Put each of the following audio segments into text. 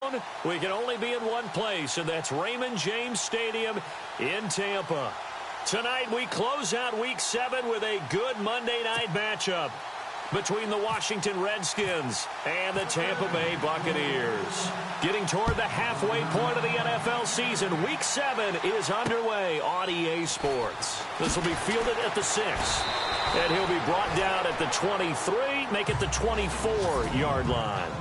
zone, we can only be in one place, and that's Raymond James Stadium in Tampa. Tonight, we close out Week 7 with a good Monday night matchup between the Washington Redskins and the Tampa Bay Buccaneers. Getting toward the halfway point of the NFL season, Week 7 is underway on EA Sports. This will be fielded at the 6, and he'll be brought down at the 23, make it the 24-yard line.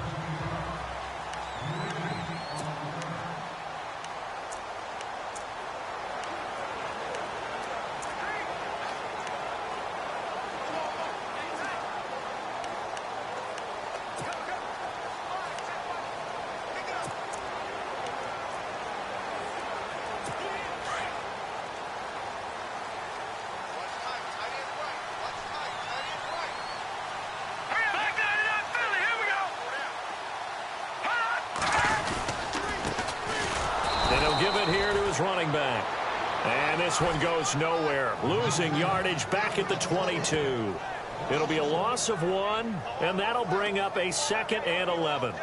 Give it here to his running back. And this one goes nowhere. Losing yardage back at the 22. It'll be a loss of 1, and that'll bring up a 2nd and 11.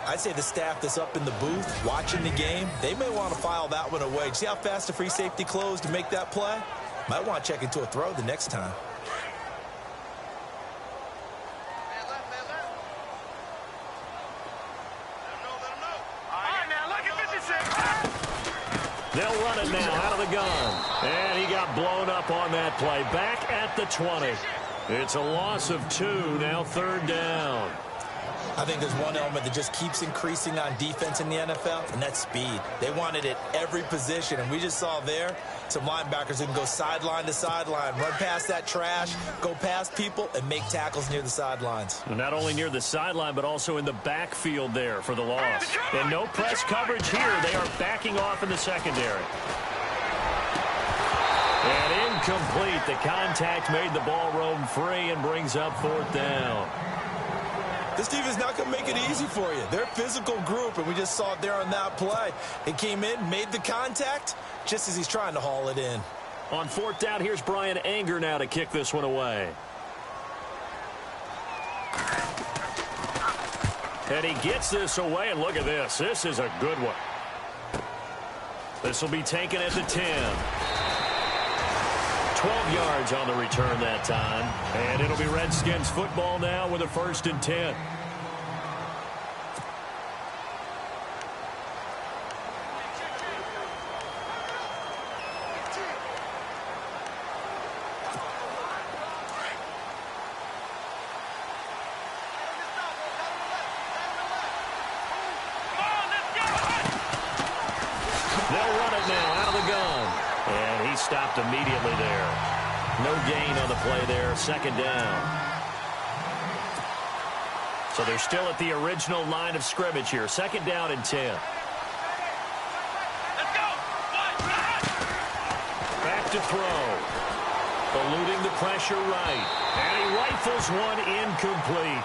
I'd say the staff that's up in the booth watching the game, they may want to file that one away. See how fast the free safety closed to make that play? Might want to check into a throw the next time. They'll run it now out of the gun. And he got blown up on that play. Back at the 20. It's a loss of 2, now 3rd down. I think there's one element that just keeps increasing on defense in the NFL, and that's speed. They want it at every position, and we just saw there some linebackers who can go sideline to sideline, run past that trash, go past people, and make tackles near the sidelines. And not only near the sideline, but also in the backfield there for the loss. And no press coverage here. They are backing off in the secondary. And incomplete. The contact made the ball roam free and brings up 4th down. This team is not going to make it easy for you. They're a physical group, and we just saw it there on that play. It came in, made the contact, just as he's trying to haul it in. On 4th down, here's Brian Anger now to kick this one away. And he gets this away, and look at this. This is a good one. This will be taken at the 10. 12 yards on the return that time. And it'll be Redskins football now with a 1st and 10. They'll run it now out of the gun. And he stopped immediately there. No gain on the play there. 2nd down. So they're still at the original line of scrimmage here. 2nd down and 10. Let's go. Back to throw. Eluding the pressure right. And he rifles one incomplete.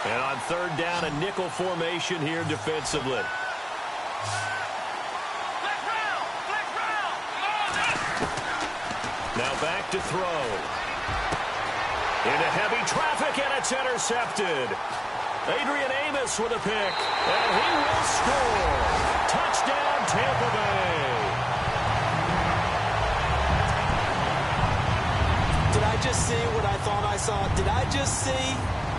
And on 3rd down, a nickel formation here defensively. Now back to throw. Into heavy traffic, and it's intercepted. Adrian Amos with a pick, and he will score. Touchdown, Tampa Bay. Did I just see what I thought I saw? Did I just see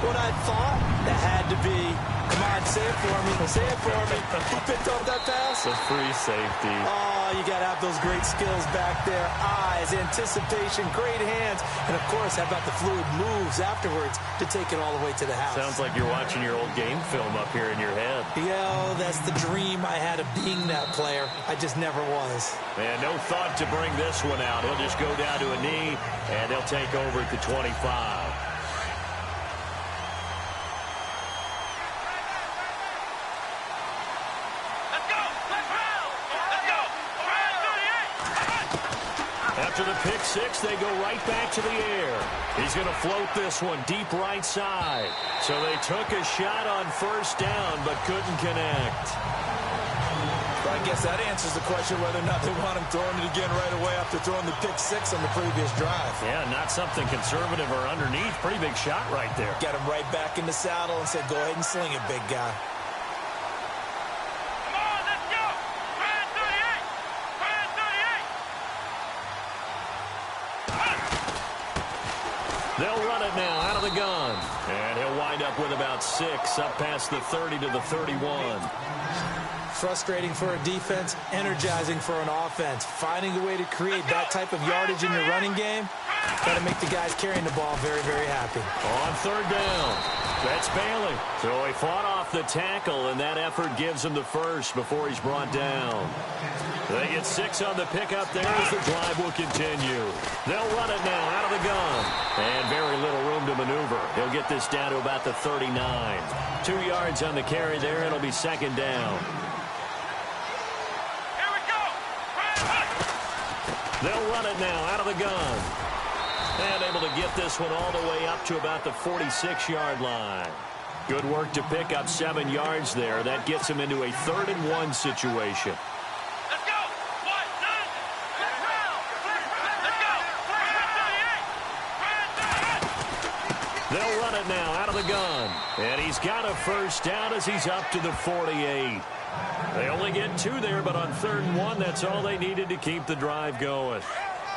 what I thought? That had to be. Come on, say it for me. Say it for me. Who picked up that pass? The free safety. Oh, you got to have those great skills back there. Eyes, anticipation, great hands. And, of course, how about the fluid moves afterwards to take it all the way to the house? Sounds like you're watching your old game film up here in your head. Yeah, that's the dream I had of being that player. I just never was. And no thought to bring this one out. He'll just go down to a knee, and they'll take over at the 25. After the pick six, they go right back to the air. He's going to float this one deep right side. So they took a shot on 1st down, but couldn't connect. Try I guess that answers the question whether or not they want him throwing it again right away after throwing the pick six on the previous drive. Yeah, not something conservative or underneath. Pretty big shot right there. Got him right back in the saddle and said, go ahead and sling it, big guy. They'll run it now out of the gun. And he'll wind up with about 6 up past the 30 to the 31. Frustrating for a defense, energizing for an offense. Finding a way to create that type of yardage in your running game, got to make the guys carrying the ball very, very happy. On third down, that's Bailey. So he fought off the tackle, and that effort gives him the first before he's brought down. They get 6 on the pickup there as the drive will continue. They'll run it now out of the gun. And very little room to maneuver. He'll get this down to about the 39. 2 yards on the carry there. It'll be second down. Here we go. They'll run it now out of the gun. And able to get this one all the way up to about the 46-yard line. Good work to pick up 7 yards there. That gets him into a 3rd and 1 situation. They'll run it now out of the gun. And he's got a first down as he's up to the 48. They only get 2 there, but on 3rd and 1, that's all they needed to keep the drive going.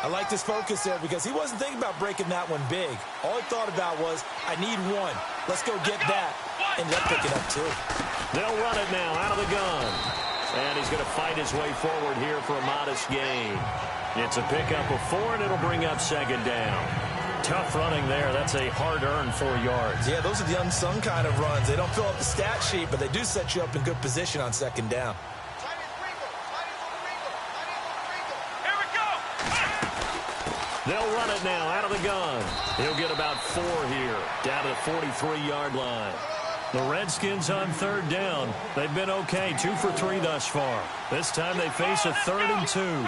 I like this focus there because he wasn't thinking about breaking that one big. All he thought about was, I need 1. Let's go get that. Ended up picking up 2. They'll run it now out of the gun. And he's going to fight his way forward here for a modest gain. It's a pickup of 4, and it'll bring up second down. Tough running there. That's a hard-earned 4 yards. Yeah, those are the unsung kind of runs. They don't fill up the stat sheet, but they do set you up in good position on second down. Here we go. They'll run it now out of the gun. He'll get about 4 here, down to the 43-yard line. The Redskins on 3rd down. They've been okay, 2 for 3 thus far. This time they face a 3rd and 2.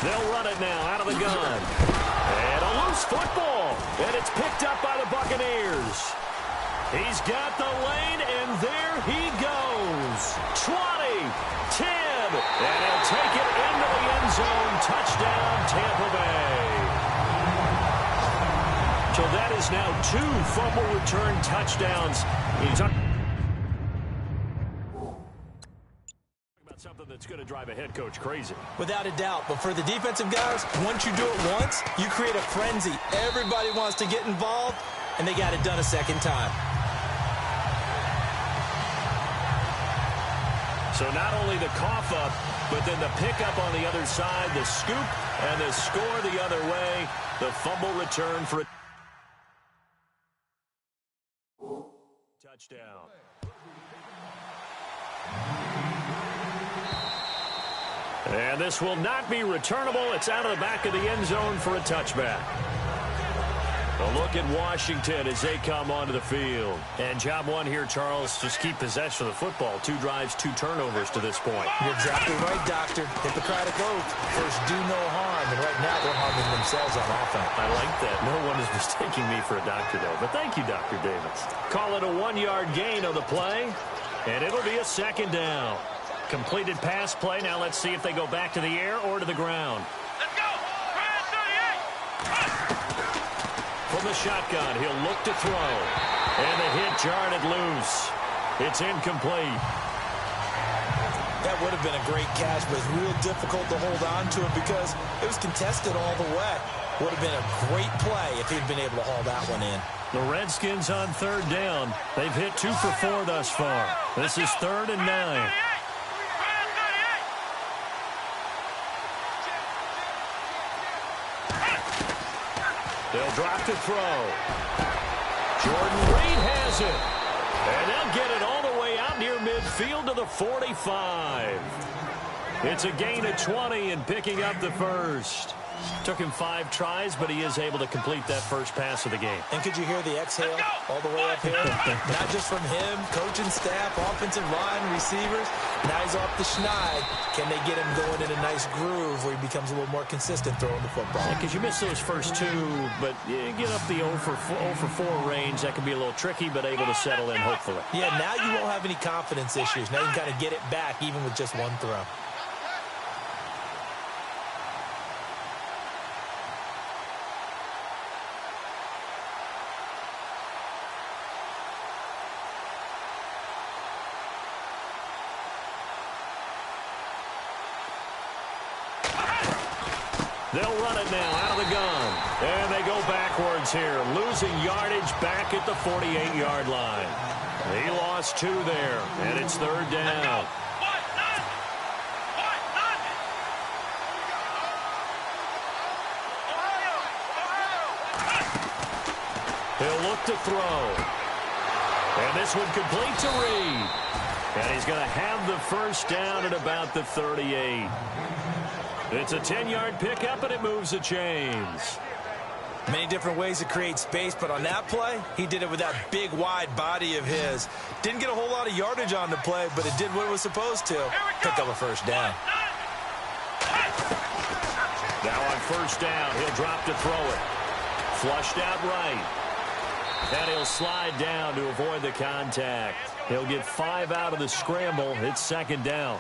They'll run it now out of the gun. And a loose football. And it's picked up by the Buccaneers. He's got the lane, and there he goes. 20, 10, and he'll take it into the end zone. Touchdown, Tampa Bay. So that is now 2 fumble return touchdowns. He's about something that's going to drive a head coach crazy. Without a doubt. But for the defensive guys, once you do it once, you create a frenzy. Everybody wants to get involved, and they got it done a second time. So not only the cough up, but then the pickup on the other side, the scoop, and the score the other way. The fumble return for a touchdown. And this will not be returnable. It's out of the back of the end zone for a touchback. A look at Washington as they come onto the field. And job 1 here, Charles, just keep possession of the football. 2 drives, 2 turnovers to this point. You're exactly right, Doctor. Hippocratic oath. First, do no harm. And right now, they're harming themselves on offense. I like that. No one is mistaking me for a doctor, though. But thank you, Dr. Davis. Call it a 1-yard gain on the play. And it'll be a second down. Completed pass play. Now let's see if they go back to the air or to the ground. Let's go. From the shotgun, he'll look to throw. And the hit jarred it loose. It's incomplete. That would have been a great catch, but it's real difficult to hold on to it because it was contested all the way. Would have been a great play if he'd been able to haul that one in. The Redskins on 3rd down. They've hit 2 for 4 thus far. This is 3rd and 9. They'll drop to throw. Jordan Reed has it. And they'll get it all the way out near midfield to the 45. It's a gain of 20 and picking up the first. Took him 5 tries, but he is able to complete that first pass of the game. And could you hear the exhale all the way up here? Not just from him, coaching staff, offensive line, receivers. Now he's off the schneid. Can they get him going in a nice groove where he becomes a little more consistent throwing the football? Because you miss those first 2, but you get up the 0 for 4 range. That can be a little tricky, but able to settle in, hopefully. Yeah, now you won't have any confidence issues. Now you can kind of get it back even with just one throw. They'll run it now out of the gun. And they go backwards here, losing yardage back at the 48-yard line. He lost 2 there, and it's 3rd down. He'll look to throw. And this one complete to Reed. And he's going to have the first down at about the 38. It's a 10-yard pickup, and it moves the chains. Many different ways to create space, but on that play, he did it with that big, wide body of his. Didn't get a whole lot of yardage on the play, but it did what it was supposed to. Pick up a first down. Now on first down, he'll drop to throw it. Flushed out right. And he'll slide down to avoid the contact. He'll get 5 out of the scramble. It's 2nd down.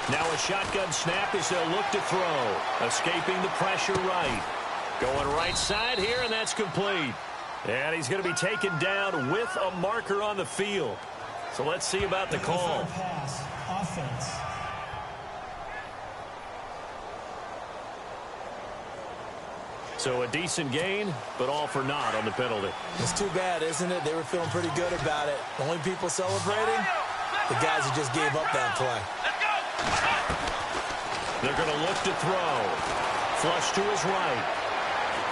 Now a shotgun snap as they'll look to throw. Escaping the pressure right. Going right side here, and that's complete. And he's going to be taken down with a marker on the field. So let's see about the call. Pass, offense. So a decent gain, but all for naught on the penalty. It's too bad, isn't it? They were feeling pretty good about it. Only people celebrating, the guys who just gave up that play. They're going to look to throw. Flush to his right.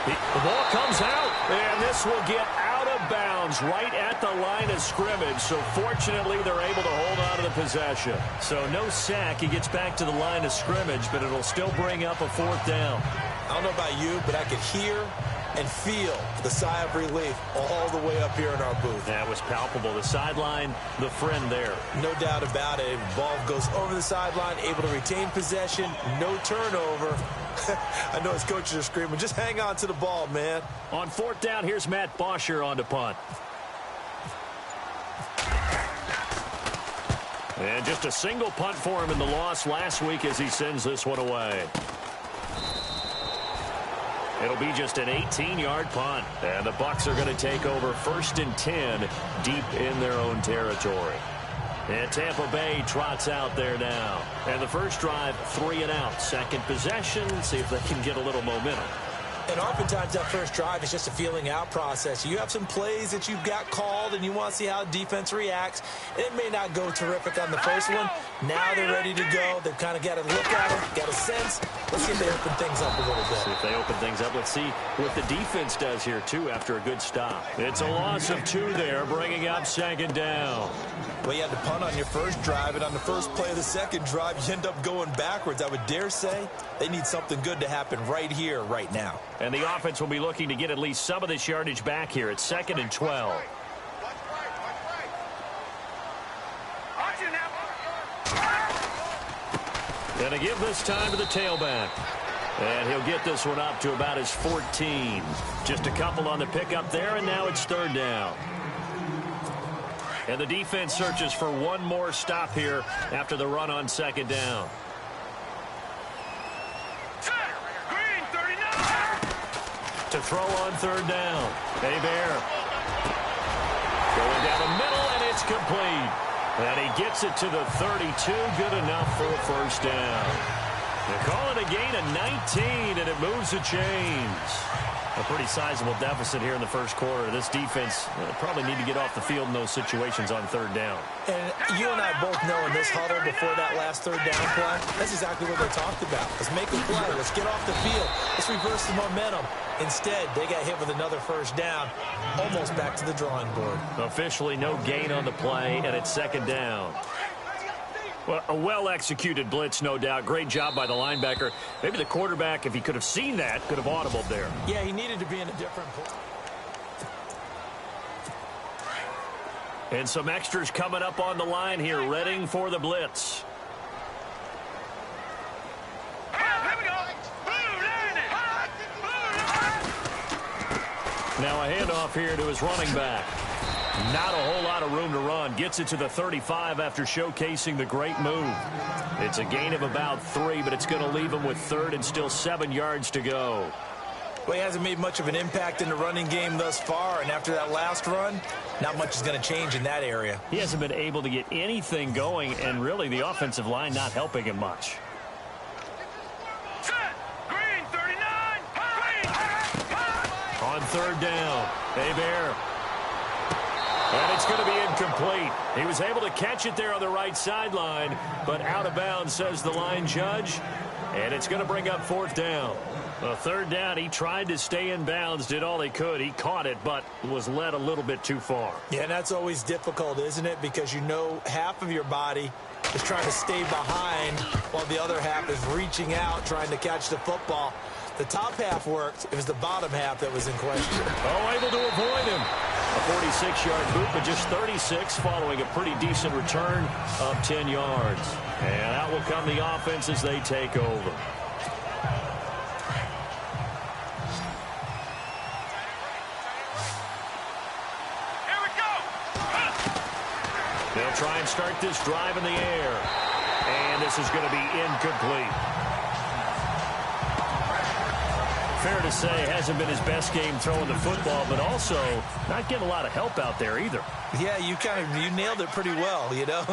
The ball comes out, and this will get out of bounds right at the line of scrimmage. So fortunately, they're able to hold on to the possession. So no sack. He gets back to the line of scrimmage, but it'll still bring up a 4th down. I don't know about you, but I could hear and feel the sigh of relief all the way up here in our booth. That was palpable. The sideline, the friend there. No doubt about it. Ball goes over the sideline, able to retain possession, no turnover. I know his coaches are screaming, just hang on to the ball, man. On 4th down, here's Matt Bosher on to punt. And just a single punt for him in the loss last week as he sends this one away. It'll be just an 18-yard punt. And the Bucs are going to take over 1st and 10 deep in their own territory. And Tampa Bay trots out there now. And the first drive, 3 and out. Second possession, see if they can get a little momentum. And oftentimes that first drive is just a feeling out process. You have some plays that you've got called and you want to see how defense reacts. It may not go terrific on the first one. Now they're ready to go. They've kind of got to look at it, got a sense. Let's see if they open things up a little bit. See if they open things up. Let's see what the defense does here, too, after a good stop. It's a loss of 2 there, bringing up 2nd down. Well, you had to punt on your first drive, and on the first play of the second drive, you end up going backwards. I would dare say they need something good to happen right here, right now. And the offense will be looking to get at least some of this yardage back here. It's 2nd and 12. Gonna give this time to the tailback. And he'll get this one up to about his 14. Just a couple on the pickup there, and now it's 3rd down. And the defense searches for one more stop here after the run on 2nd down. To throw on 3rd down. Hebert. Going down the middle, and it's complete. And he gets it to the 32. Good enough for a first down. They call it a gain of 19, and it moves the chains. A pretty sizable deficit here in the first quarter. This defense probably need to get off the field in those situations on third down. And you and I both know in this huddle before that last third down play, that's exactly what they talked about. Let's make a play. Let's get off the field. Let's reverse the momentum. Instead, they got hit with another first down, almost back to the drawing board. Officially no gain on the play, and it's second down. Well, a well-executed blitz, no doubt. Great job by the linebacker. Maybe the quarterback, if he could have seen that, could have audibled there. Yeah, he needed to be in a different place. And some extras coming up on the line here, readying for the blitz. Now a handoff here to his running back. Not a whole lot of room to run. Gets it to the 35 after showcasing the great move. It's a gain of about 3, but it's going to leave him with third and still 7 yards to go. Well, he hasn't made much of an impact in the running game thus far, and after that last run, not much is going to change in that area. He hasn't been able to get anything going, and really the offensive line not helping him much. Green, 39. On third down, Bear. And it's going to be incomplete. He was able to catch it there on the right sideline, but out of bounds, says the line judge. And it's going to bring up fourth down. A third down, he tried to stay in bounds, did all he could. He caught it, but was led a little bit too far. Yeah, and that's always difficult, isn't it? Because you know half of your body is trying to stay behind while the other half is reaching out, trying to catch the football. The top half worked. It was the bottom half that was in question. Oh, able to avoid him. A 46-yard boot, but just 36 following a pretty decent return of 10 yards. And out will come the offense as they take over. Here we go. They'll try and start this drive in the air. And this is going to be incomplete. Fair to say, hasn't been his best game throwing the football, but also not getting a lot of help out there either. Yeah, you nailed it pretty well, you know.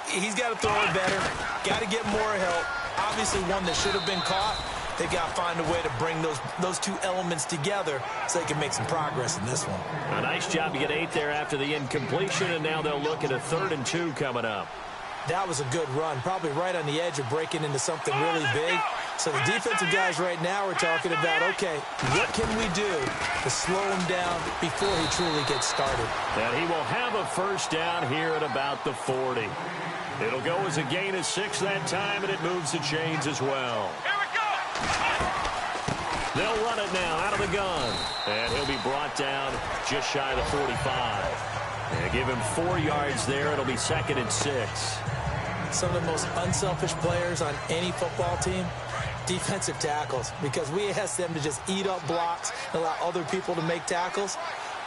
He's got to throw it better, got to get more help. Obviously one that should have been caught. They got to find a way to bring those two elements together so they can make some progress in this one. A nice job to get 8 there after the incompletion, and now they'll look at a 3rd and 2 coming up. That was a good run, probably right on the edge of breaking into something really big. So the defensive guys right now are talking about, okay, what can we do to slow him down before he truly gets started? And he will have a first down here at about the 40. It'll go as a gain of 6 that time, and it moves the chains as well. Here we go. They'll run it now out of the gun. And he'll be brought down just shy of the 45. And give him 4 yards there. It'll be 2nd and 6. Some of the most unselfish players on any football team, defensive tackles, because we ask them to just eat up blocks and allow other people to make tackles.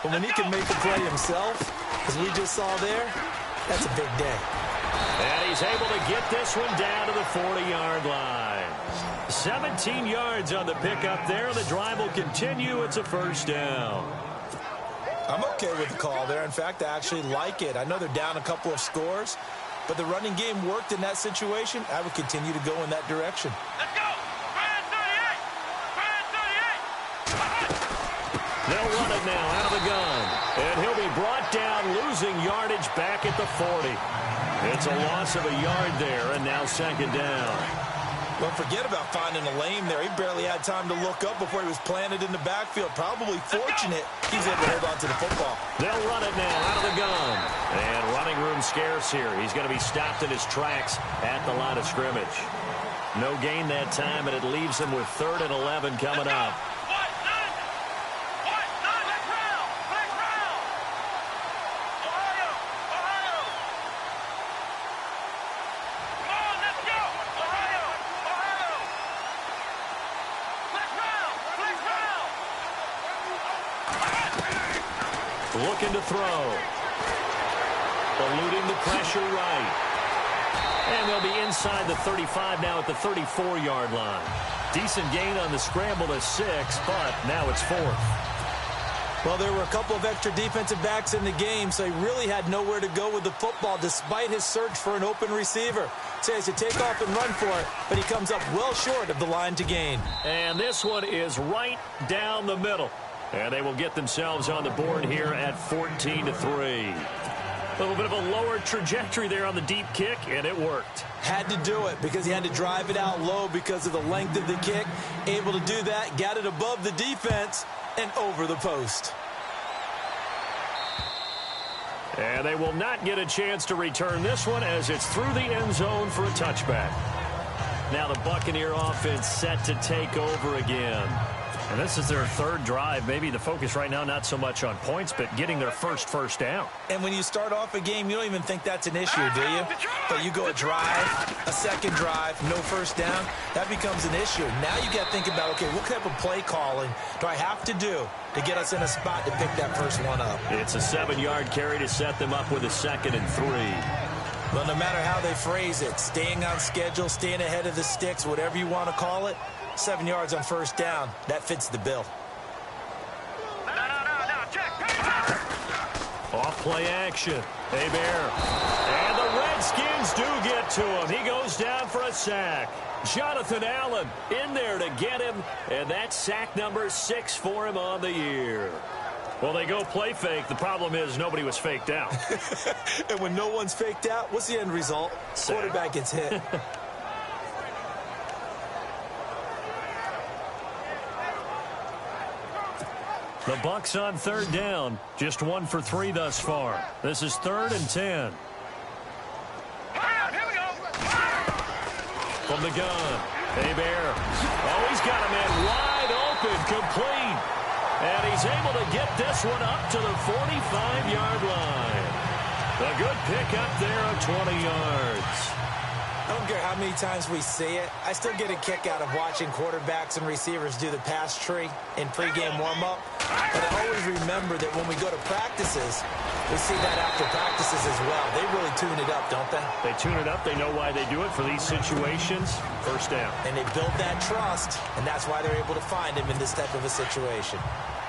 But when he can make the play himself, as we just saw there, that's a big day. And he's able to get this one down to the 40-yard line. 17 yards on the pickup there. The drive will continue. It's a first down. I'm okay with the call there. In fact, I actually like it. I know they're down a couple of scores, but the running game worked in that situation. I would continue to go in that direction. Let's go. Brand 38. They'll run it now out of the gun. And he'll be brought down, losing yardage back at the 40. It's a loss of a yard there, and now 2nd down. Well, forget about finding a lane there. He barely had time to look up before he was planted in the backfield. Probably fortunate he's able to hold on to the football. They'll run it now out of the gun. And running room scarce here. He's going to be stopped in his tracks at the line of scrimmage. No gain that time, and it leaves him with 3rd and 11 coming up. Looking to throw. Eluding the pressure right. And they'll be inside the 35 now at the 34-yard line. Decent gain on the scramble to 6, but now it's 4th. Well, there were a couple of extra defensive backs in the game, so he really had nowhere to go with the football despite his search for an open receiver. So he has to take off and run for it, but he comes up well short of the line to gain. And this one is right down the middle. And they will get themselves on the board here at 14-3. A little bit of a lower trajectory there on the deep kick, and it worked. Had to do it because he had to drive it out low because of the length of the kick. Able to do that, got it above the defense and over the post. And they will not get a chance to return this one as it's through the end zone for a touchback. Now the Buccaneer offense set to take over again. And this is their third drive. Maybe the focus right now not so much on points, but getting their first down. And when you start off a game, you don't even think that's an issue, do you? But you go a drive, a second drive, no first down, that becomes an issue. Now you got to think about, okay, what type of play calling do I have to do to get us in a spot to pick that first one up? It's a 7-yard carry to set them up with a 2nd and 3. Well, no matter how they phrase it, staying on schedule, staying ahead of the sticks, whatever you want to call it, 7 yards on first down, that fits the bill. No, check. Off play action. Hebert. And the Redskins do get to him. He goes down for a sack. Jonathan Allen in there to get him, and that's sack number 6 for him on the year. Well, they go play fake. The problem is nobody was faked out. And when no one's faked out, what's the end result? Sack. Quarterback gets hit. The Bucs on 3rd down. Just 1 for 3 thus far. This is 3rd and 10. Here we go. From the gun. Hebert. Oh, he's got a man wide open, complete. And he's able to get this one up to the 45-yard line. A good pick up there of 20 yards. I don't care how many times we see it. I still get a kick out of watching quarterbacks and receivers do the pass tree in pregame warm-up. But I always remember that when we go to practices, we see that after practices as well. They really tune it up, don't they? They tune it up. They know why they do it for these situations. First down. And they build that trust, and that's why they're able to find him in this type of a situation.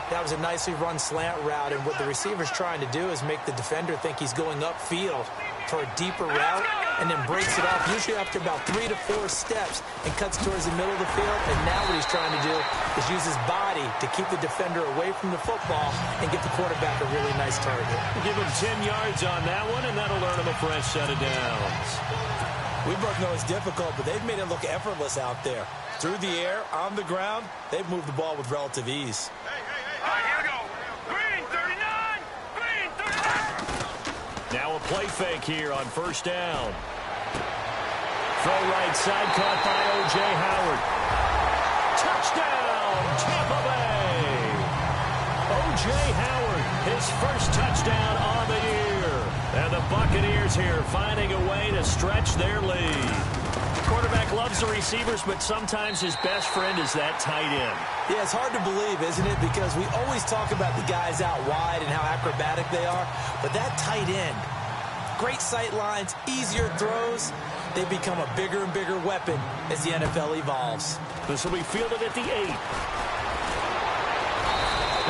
That was a nicely run slant route, and what the receiver's trying to do is make the defender think he's going upfield for a deeper route, and then breaks it off, usually after about 3 to 4 steps, and cuts towards the middle of the field. And now what he's trying to do is use his body to keep the defender away from the football and get the quarterback a really nice target. Give him 10 yards on that one, and that'll earn him a fresh set of downs. We both know it's difficult, but they've made it look effortless out there. Through the air, on the ground, they've moved the ball with relative ease. All right, here we go. Green 39. Green 39. Now a play fake here on first down. Throw right side, caught by O.J. Howard. Touchdown, Tampa Bay. O.J. Howard, his first touchdown on the year. And the Buccaneers here finding a way to stretch their lead. Quarterback loves the receivers, but sometimes his best friend is that tight end. Yeah, it's hard to believe, isn't it? Because we always talk about the guys out wide and how acrobatic they are. But that tight end, great sight lines, easier throws, they become a bigger and bigger weapon as the NFL evolves. This will be fielded at the 8.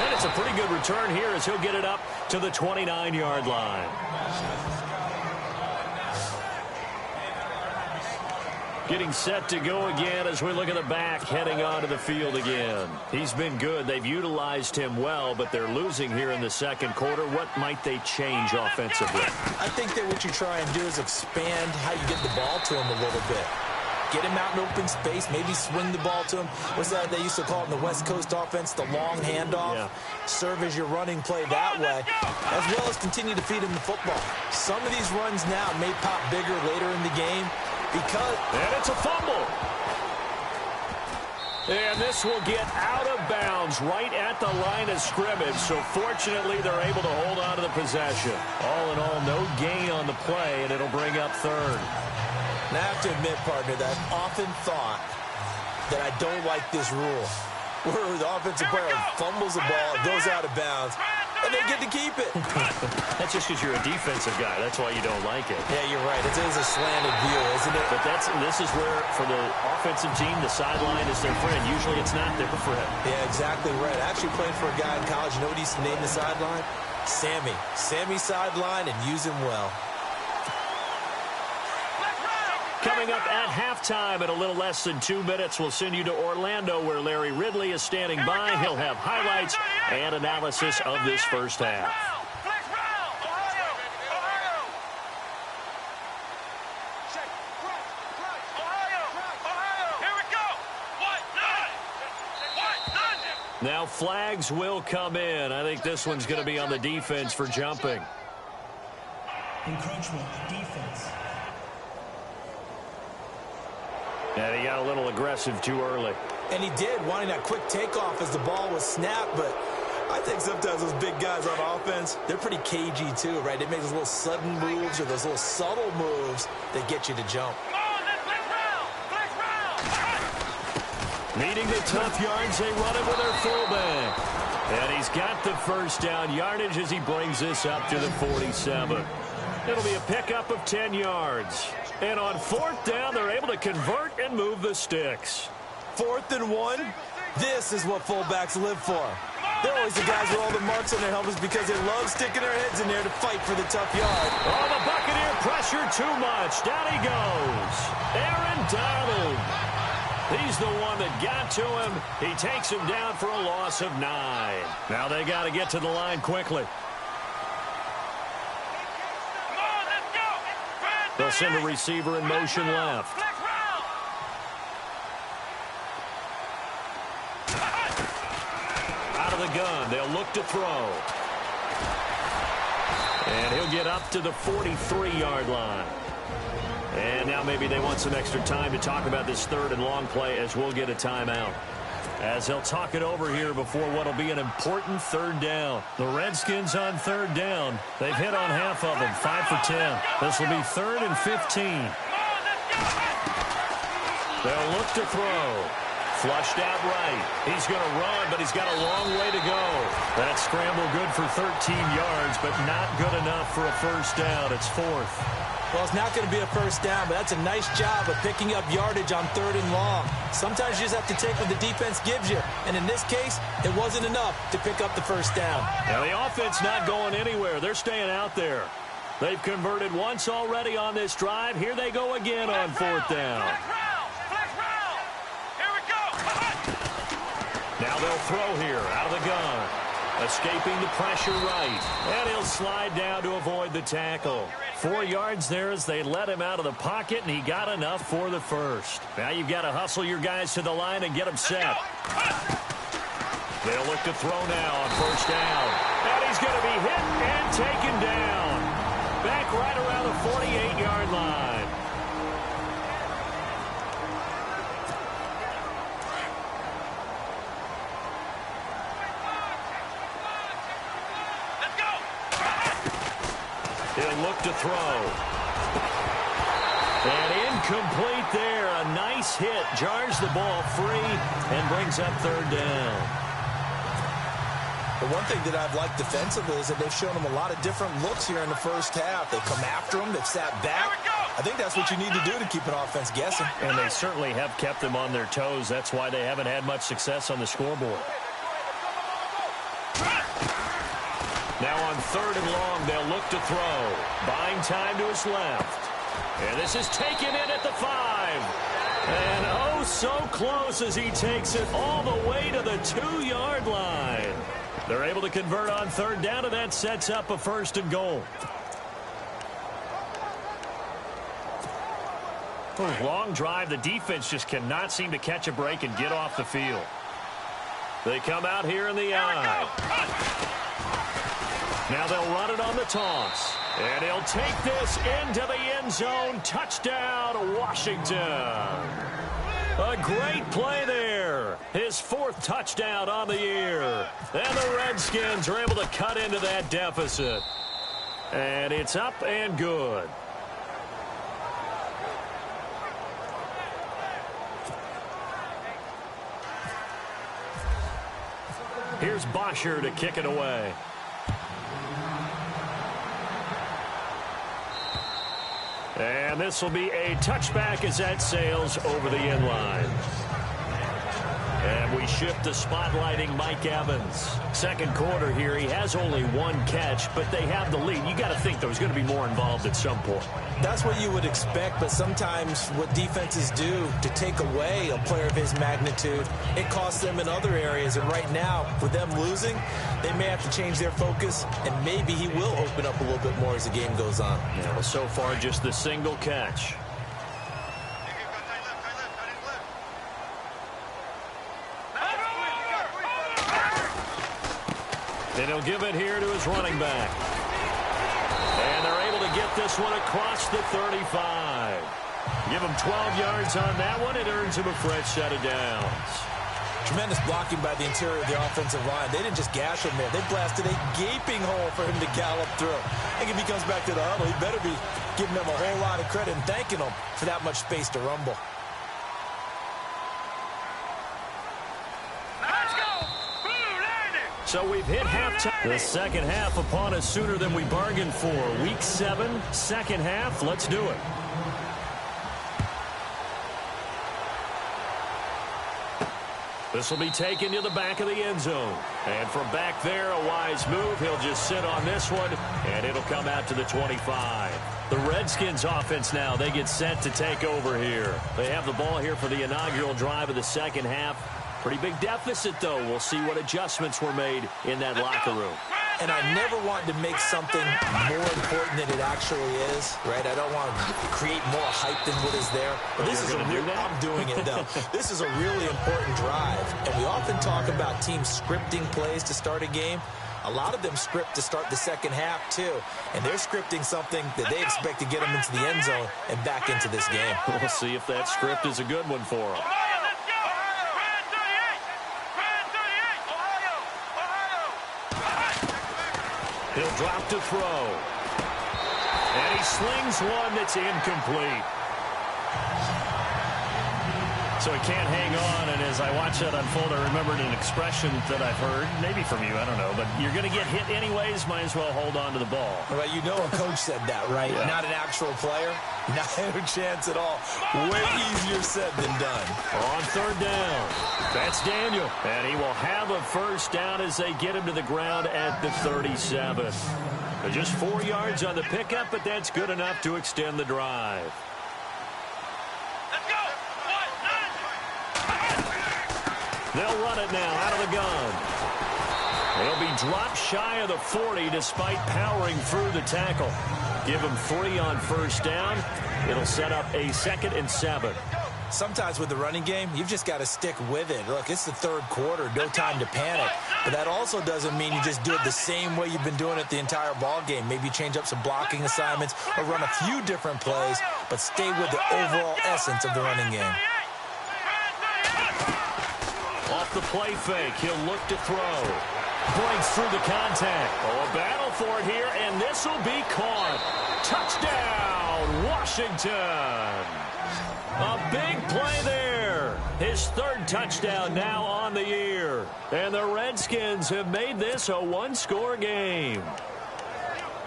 And it's a pretty good return here as he'll get it up to the 29-yard line. Getting set to go again as we look at the back heading onto the field again. He's been good. They've utilized him well, but they're losing here in the second quarter. What might they change offensively? I think that what you try and do is expand how you get the ball to him a little bit. Get him out in open space, maybe swing the ball to him. What's that they used to call it in the West Coast offense, the long handoff? Yeah. Serve as your running play that way, as well as continue to feed him the football. Some of these runs now may pop bigger later in the game, and it's a fumble. And this will get out of bounds right at the line of scrimmage. So fortunately, they're able to hold on to the possession. All in all, no gain on the play, and it'll bring up third. Now, I have to admit, partner, that I've often thought that I don't like this rule, where the offensive player fumbles the ball, it goes out of bounds, and they get to keep it. That's just because you're a defensive guy. That's why you don't like it. Yeah, you're right. It is a slanted view, isn't it? But this is where, for the offensive team, the sideline is their friend. Usually it's not their friend. Yeah, exactly right. I actually played for a guy in college. You know what he used to name the sideline? Sammy. Sammy sideline, and use him well. Coming up at halftime in a little less than 2 minutes, we'll send you to Orlando where Larry Ridley is standing by. He'll have highlights and analysis of this first half. Now flags will come in. I think this one's going to be on the defense for jumping. Encroachment, defense. And he got a little aggressive too early. And he did, wanting that quick takeoff as the ball was snapped. But I think sometimes those big guys on offense, they're pretty cagey too, right? They make those little sudden moves or those little subtle moves that get you to jump. Needing the tough yards, they run it with their fullback. And he's got the first down yardage as he brings this up to the 47. It'll be a pickup of 10 yards. And on fourth down, they're able to convert and move the sticks. 4th and 1, this is what fullbacks live for. They're always the guys with all the marks on their helmets because they love sticking their heads in there to fight for the tough yard. Oh, the Buccaneer pressure too much. Down he goes. Aaron Donald. He's the one that got to him. He takes him down for a loss of 9. Now they got to get to the line quickly. They'll send a receiver in motion left. Out of the gun, they'll look to throw. And he'll get up to the 43-yard line. And now maybe they want some extra time to talk about this 3rd and long play as we'll get a timeout. As they'll talk it over here before what will be an important 3rd down. The Redskins on 3rd down. They've hit on half of them, 5 for 10. This will be 3rd and 15. They'll look to throw. Flushed out right. He's going to run, but he's got a long way to go. That scramble good for 13 yards, but not good enough for a first down. It's 4th. Well, it's not going to be a first down, but that's a nice job of picking up yardage on 3rd and long. Sometimes you just have to take what the defense gives you. And in this case, it wasn't enough to pick up the first down. Now, the offense not going anywhere. They're staying out there. They've converted once already on this drive. Here they go again on 4th down. Now they'll throw here out of the gun. Escaping the pressure right. And he'll slide down to avoid the tackle. 4 yards there as they let him out of the pocket, and he got enough for the first. Now you've got to hustle your guys to the line and get them set. They'll look to throw now on 1st down. And he's going to be hit and taken down. Back right around the 48-yard line. He'll look to throw. And incomplete there. A nice hit. Jars the ball free and brings up 3rd down. The one thing that I've liked defensively is that they've shown them a lot of different looks here in the first half. They've come after them. They've sat back. I think that's what you need to do to keep an offense guessing. And they certainly have kept them on their toes. That's why they haven't had much success on the scoreboard. Now on 3rd and long, they'll look to throw. Buying time to his left. And this is taken in at the 5. And oh, so close as he takes it all the way to the 2-yard line. They're able to convert on 3rd down, and that sets up a 1st and goal. Long drive. The defense just cannot seem to catch a break and get off the field. They come out here in the eye. Now they'll run it on the toss. And he'll take this into the end zone. Touchdown, Washington. A great play there. His 4th touchdown on the year. And the Redskins are able to cut into that deficit. And it's up and good. Here's Bosher to kick it away. And this will be a touchback as that sails over the end line. And we shift to spotlighting Mike Evans. Second quarter here, he has only one catch, but they have the lead. You got to think there's going to be more involved at some point. That's what you would expect, but sometimes what defenses do to take away a player of his magnitude, it costs them in other areas. And right now, with them losing, they may have to change their focus, and maybe he will open up a little bit more as the game goes on. Yeah, well, so far, just the single catch. And he'll give it here to his running back. And they're able to get this one across the 35. Give him 12 yards on that one. It earns him a fresh set of downs. Tremendous blocking by the interior of the offensive line. They didn't just gash him there. They blasted a gaping hole for him to gallop through. I think if he comes back to the huddle, he better be giving them a whole lot of credit and thanking them for that much space to rumble. So we've hit halftime. The second half upon us sooner than we bargained for. Week 7, second half. Let's do it. This will be taken to the back of the end zone. And from back there, a wise move. He'll just sit on this one, and it'll come out to the 25. The Redskins offense now, they get set to take over here. They have the ball here for the inaugural drive of the second half. Pretty big deficit, though. We'll see what adjustments were made in that locker room. And I never want to make something more important than it actually is, right? I don't want to create more hype than what is there. But this is a real, I'm doing it, though. This is a really important drive. And we often talk about teams scripting plays to start a game. A lot of them script to start the second half, too. And they're scripting something that they expect to get them into the end zone and back into this game. We'll see if that script is a good one for them. He'll drop to throw. And he slings one that's incomplete. So he can't hang on, and as I watch that unfold, I remembered an expression that I've heard, maybe from you, I don't know, but you're going to get hit anyways, might as well hold on to the ball. Well, you know a coach said that, right? Yeah. Not an actual player. Not a chance at all. Way easier said than done. On third down, that's Daniel. And he will have a first down as they get him to the ground at the 37. Just 4 yards on the pickup, but that's good enough to extend the drive. They'll run it now out of the gun. They'll be dropped shy of the 40 despite powering through the tackle. Give them 3 on first down. It'll set up a 2nd and 7. Sometimes with the running game, you've just got to stick with it. Look, it's the third quarter, no time to panic. But that also doesn't mean you just do it the same way you've been doing it the entire ball game. Maybe change up some blocking assignments or run a few different plays, but stay with the overall essence of the running game. Off the play fake, he'll look to throw. Breaks through the contact. Oh, a battle for it here, and this will be caught. Touchdown, Washington. A big play there. His 3rd touchdown now on the year. And the Redskins have made this a one-score game.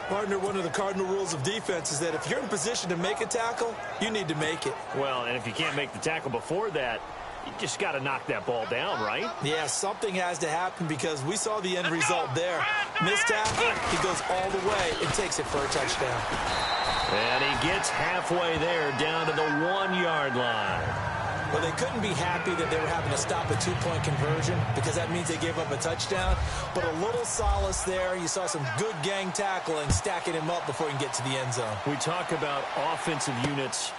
Partner, one of the cardinal rules of defense is that if you're in position to make a tackle, you need to make it. Well, and if you can't make the tackle before that, you just got to knock that ball down, right? Yeah, something has to happen because we saw the end result there. Missed tackle, he goes all the way and takes it for a touchdown. And he gets halfway there down to the 1-yard line. Well, they couldn't be happy that they were having to stop a 2-point conversion because that means they gave up a touchdown. But a little solace there. You saw some good gang tackling, stacking him up before he can get to the end zone. We talk about offensive units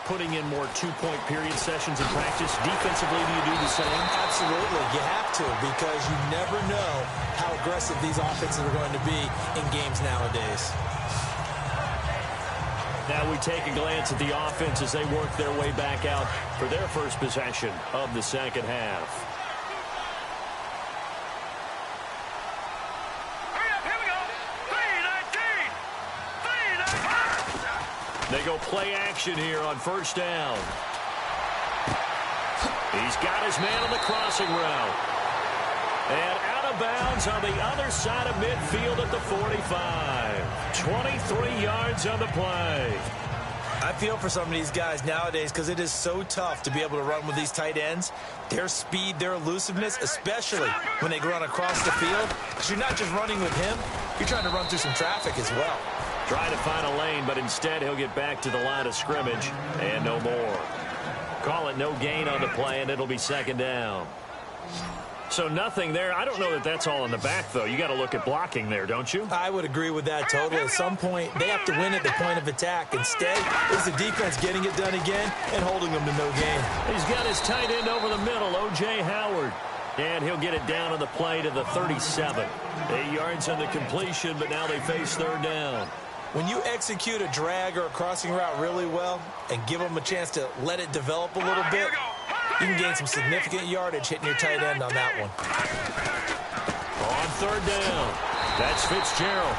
putting in more 2-point period sessions in practice. Defensively, do you do the same? Absolutely. You have to because you never know how aggressive these offenses are going to be in games nowadays. Now we take a glance at the offense as they work their way back out for their first possession of the second half. They go play action here on first down. He's got his man on the crossing route. And out of bounds on the other side of midfield at the 45. 23 yards on the play. I I feel for some of these guys nowadays because it is so tough to be able to run with these tight ends. Their speed, their elusiveness, especially when they run across the field. Because you're not just running with him, you're trying to run through some traffic as well. Trying to find a lane, but instead he'll get back to the line of scrimmage and no more. Call it no gain on the play, and it'll be second down. So nothing there. I don't know that that's all in the back, though. You got to look at blocking there, don't you? I would agree with that totally. At some point, they have to win at the point of attack. Instead, it's the defense getting it done again and holding them to no gain. He's got his tight end over the middle, O.J. Howard. And he'll get it down on the play to the 37. 8 yards on the completion, but now they face third down. When you execute a drag or a crossing route really well and give them a chance to let it develop a little bit, you can gain some significant yardage hitting your tight end on that one. On third down, that's Fitzgerald.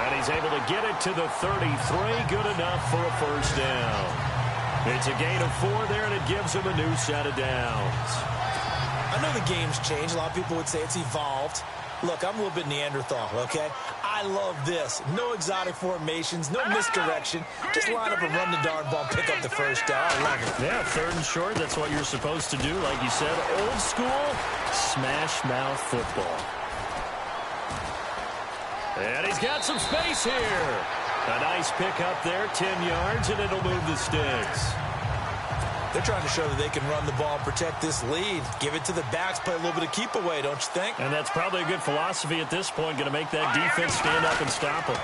And he's able to get it to the 33. Good enough for a first down. It's a gain of 4 there, and it gives him a new set of downs. I know the game's changed. A lot of people would say it's evolved. Look, I'm a little bit Neanderthal, okay? I love this. No exotic formations, no misdirection. Just line up and run the darn ball, pick up the first down. I love it. Yeah, third and short, that's what you're supposed to do. Like you said, old school, smash mouth football. And he's got some space here. A nice pick up there, 10 yards, and it'll move the sticks. They're trying to show that they can run the ball, protect this lead. Give it to the backs, play a little bit of keep away, don't you think? And that's probably a good philosophy at this point, going to make that defense stand up and stop them.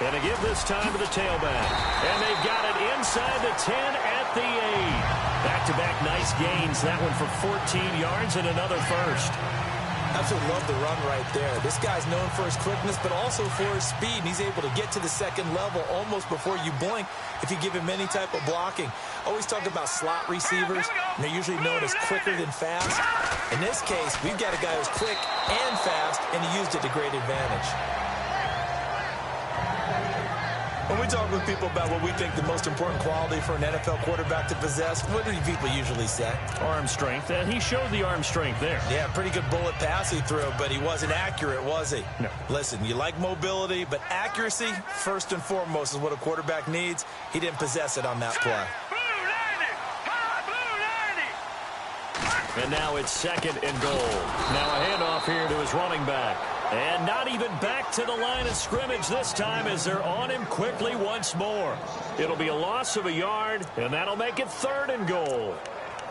And to give this time to the tailback. And they've got it inside the 10 at the 8. Back-to-back nice gains. That one for 14 yards and another first. Absolutely love the run right there. This guy's known for his quickness, but also for his speed. And he's able to get to the second level almost before you blink if you give him any type of blocking. Always talk about slot receivers, and they're usually known as quicker than fast. In this case, we've got a guy who's quick and fast, and he used it to great advantage. When we talk with people about what we think the most important quality for an NFL quarterback to possess, what do people usually say? Arm strength. And he showed the arm strength there. Yeah, pretty good bullet pass he threw, but he wasn't accurate, was he? No. Listen, you like mobility, but accuracy, first and foremost, is what a quarterback needs. He didn't possess it on that play. And now it's second and goal. Now a handoff here to his running back. And not even back to the line of scrimmage this time as they're on him quickly once more. It'll be a loss of a yard, and that'll make it third and goal.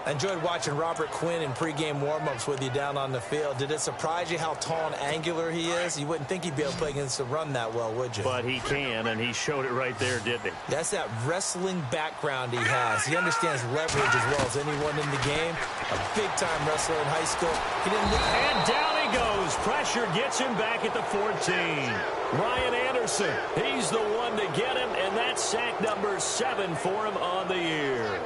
I enjoyed watching Robert Quinn in pregame warm-ups with you down on the field. Did it surprise you how tall and angular he is? You wouldn't think he'd be able to play against the run that well, would you? But he can, and he showed it right there, didn't he? That's that wrestling background he has. He understands leverage as well as anyone in the game. A big-time wrestler in high school. He didn't look... And down he goes. Pressure gets him back at the 14. Ryan Anderson, he's the one to get him, and that's sack number 7 for him on the year.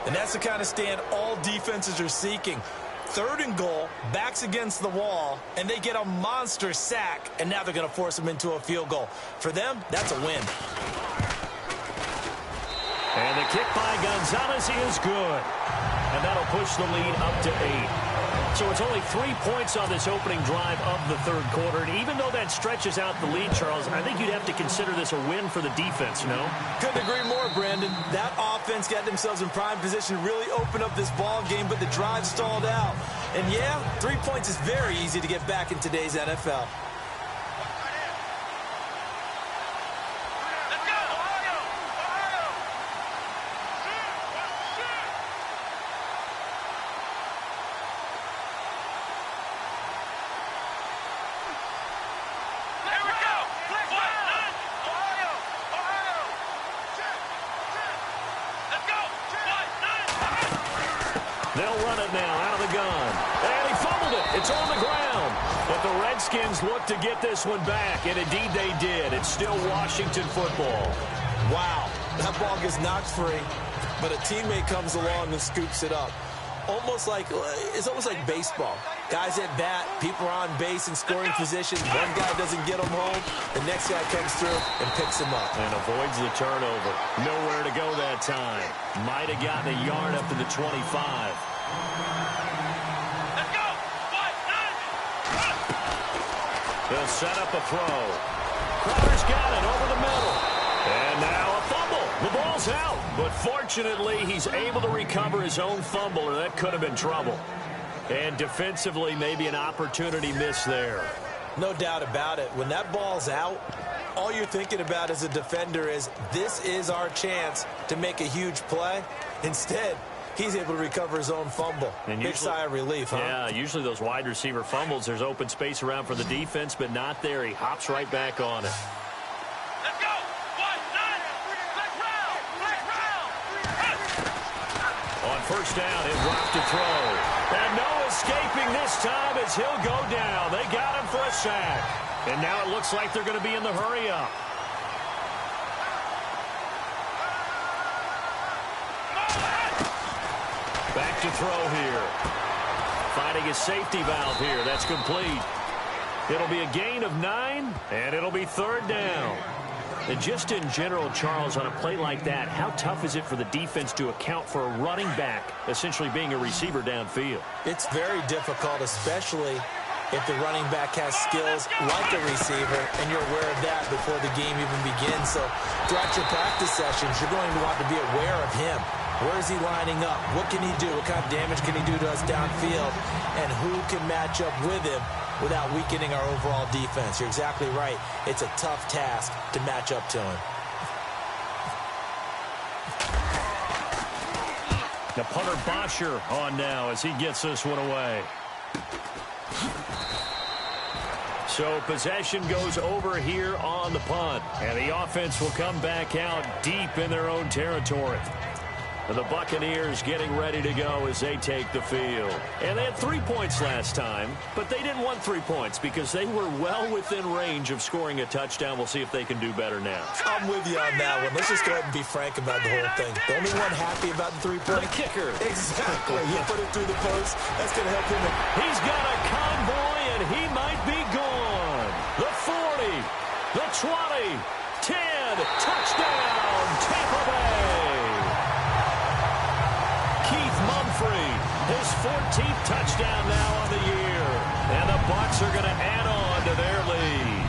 And that's the kind of stand all defenses are seeking. Third and goal, backs against the wall, and they get a monster sack, and now they're going to force them into a field goal. For them, that's a win. And the kick by Gonzalez is good. And that'll push the lead up to 8. So it's only 3 points on this opening drive of the third quarter. And even though that stretches out the lead, Charles, I think you'd have to consider this a win for the defense, no? Couldn't agree more, Brandon. That offense got themselves in prime position to really open up this ball game, but the drive stalled out. And yeah, 3 points is very easy to get back in today's NFL. They'll run it now out of the gun. And he fumbled it. It's on the ground. But the Redskins look to get this one back, and indeed they did. It's still Washington football. Wow, that ball gets knocked free, but a teammate comes along and scoops it up. It's almost like baseball. Guys at bat, people are on base in scoring position. One guy doesn't get him home. The next guy comes through and picks him up. And avoids the turnover. Nowhere to go that time. Might have gotten a yard up to the 25. Let's go! They'll set up a throw. Crowder's got it over the middle. And now a fumble. ball's out. But fortunately, he's able to recover his own fumble, or that could have been trouble. And defensively, maybe an opportunity missed there. No doubt about it. When that ball's out, all you're thinking about as a defender is, this is our chance to make a huge play. Instead, he's able to recover his own fumble. And big sigh of relief, huh? Yeah, usually those wide receiver fumbles, there's open space around for the defense, but not there. He hops right back on it. Let's go. 1, 9, let's round. On first down, he'll drop to throw. And no escaping this time as he'll go down. They got him for a sack. And now it looks like they're going to be in the hurry-up. Back to throw here. Finding his safety valve here. That's complete. It'll be a gain of 9, and it'll be third down. And just in general, Charles, on a play like that, how tough is it for the defense to account for a running back essentially being a receiver downfield? It's very difficult, especially if the running back has skills like a receiver, and you're aware of that before the game even begins. So throughout your practice sessions, you're going to want to be aware of him. Where is he lining up? What can he do? What kind of damage can he do to us downfield? And who can match up with him without weakening our overall defense? You're exactly right. It's a tough task to match up to him. The punter Bosher on now as he gets this one away. So possession goes over here on the punt. And the offense will come back out deep in their own territory. The Buccaneers getting ready to go as they take the field. And they had 3 points last time, but they didn't want 3 points because they were well within range of scoring a touchdown. We'll see if they can do better now. I'm with you on that one. Let's just go ahead and be frank about the whole thing. The only one happy about the 3-point? The kicker. Exactly. He put it through the post. That's going to help him. He's got a convoy, and he might be gone. The 40, the 20, 10, touchdown, Tampa Bay. His 14th touchdown now on the year. And the Bucs are going to add on to their lead.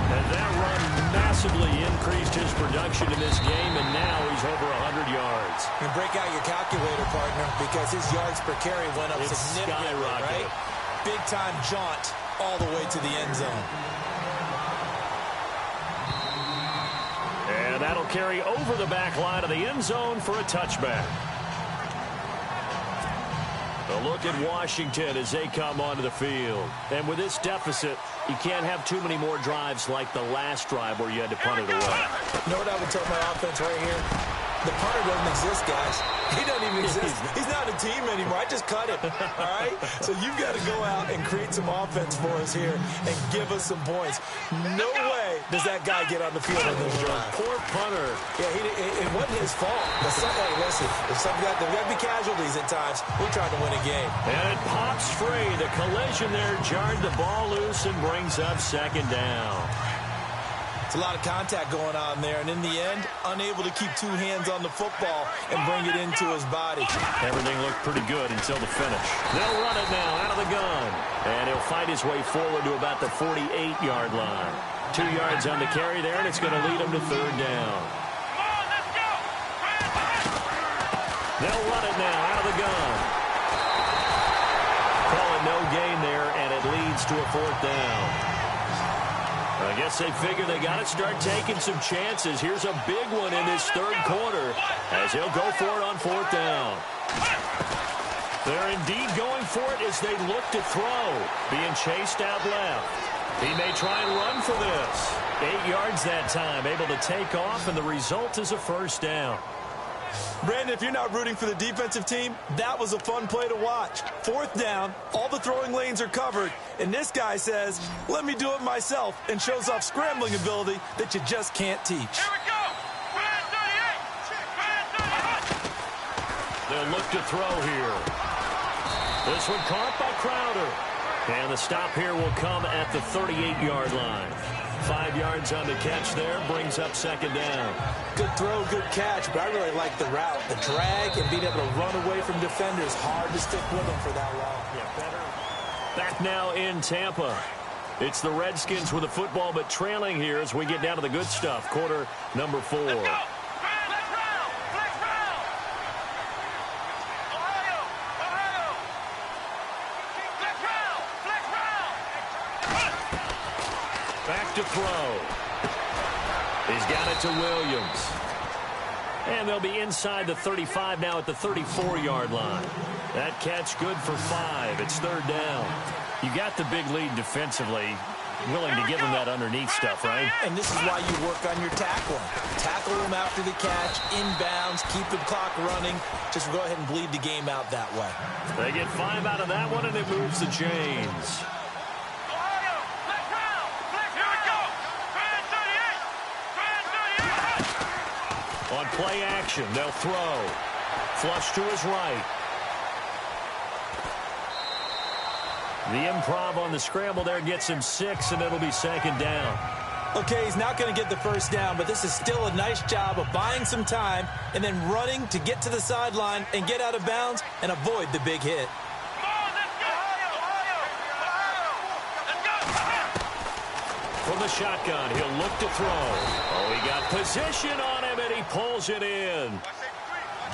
And that run massively increased his production in this game, and now he's over 100 yards. And break out your calculator, partner, because his yards per carry went up significantly, right? Big-time jaunt all the way to the end zone. And that'll carry over the back line of the end zone for a touchback. A look at Washington as they come onto the field. And with this deficit, you can't have too many more drives like the last drive where you had to punt it away. You know what I would tell my offense right here? The punter doesn't exist, guys. He doesn't even exist. He's not a team anymore. I just cut him. All right? So you've got to go out and create some offense for us here and give us some points. No way does that guy get on the field on this drive. Poor punter. Yeah, it wasn't his fault. But hey, listen, there's got to be casualties at times. We're trying to win a game. And it pops free. The collision there jarred the ball loose and brings up second down. It's a lot of contact going on there, and in the end, unable to keep two hands on the football and bring it into his body. Everything looked pretty good until the finish. They'll run it now out of the gun. And he'll fight his way forward to about the 48-yard line. 2 yards on the carry there, and it's going to lead him to third down. They'll run it now out of the gun. Call it no gain there, and it leads to a fourth down. I guess they figure they got to start taking some chances. Here's a big one in this third quarter as he'll go for it on fourth down. They're indeed going for it as they look to throw. Being chased out left. He may try and run for this. 8 yards that time, able to take off, and the result is a first down. Brandon, if you're not rooting for the defensive team, that was a fun play to watch. Fourth down, all the throwing lanes are covered, and this guy says, let me do it myself, and shows off scrambling ability that you just can't teach. Here we go. They'll look to throw here. This one caught by Crowder. And the stop here will come at the 38-yard line. 5 yards on the catch there, brings up second down. Good throw, good catch, but I really like the route. The drag and being able to run away from defenders. Hard to stick with them for that long. Yeah, better. Back now in Tampa. It's the Redskins with the football, but trailing here as we get down to the good stuff. Quarter number 4. to throw. He's got it to Williams. And they'll be inside the 35 now at the 34-yard line. That catch good for 5. It's third down. You got the big lead defensively. Willing to give them that underneath stuff, right? And this is why you work on your tackling. Tackle them after the catch, inbounds, keep the clock running. Just go ahead and bleed the game out that way. They get 5 out of that one, and it moves the chains. On play action, they'll throw. Flush to his right. The improv on the scramble there gets him 6, and it'll be second down. Okay, he's not going to get the first down, but this is still a nice job of buying some time and then running to get to the sideline and get out of bounds and avoid the big hit. From the shotgun, he'll look to throw. Oh, he got position on him, and he pulls it in.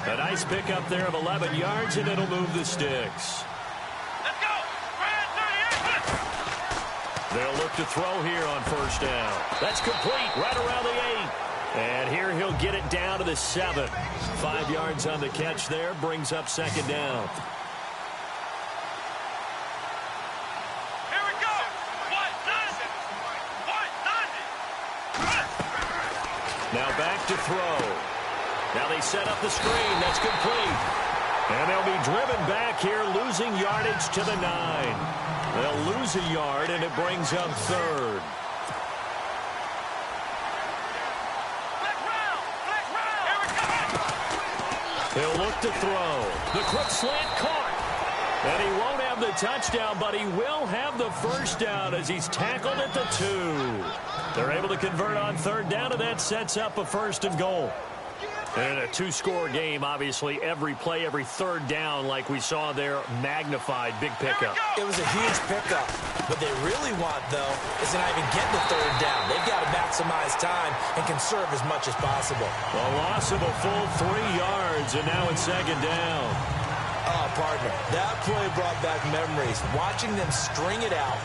A nice pickup there of 11 yards, and it'll move the sticks. They'll look to throw here on first down. That's complete right around the 8. And here he'll get it down to the 7. 5 yards on the catch there, brings up second down. Here we go. Now back to throw. Now they set up the screen. That's complete. And they'll be driven back here, losing yardage to the 9. They'll lose a yard, and it brings up third. He'll look to throw. The quick slant caught. And he won't have the touchdown, but he will have the first down as he's tackled at the 2. They're able to convert on third down, and that sets up a first and goal. And a 2-score game, obviously, every play, every third down, like we saw there, magnified, big pickup. It was a huge pickup. What they really want, though, is to not even get the third down. They've got to maximize time and conserve as much as possible. A loss of a full 3 yards, and now it's second down. Oh, partner, that play brought back memories. Watching them string it out,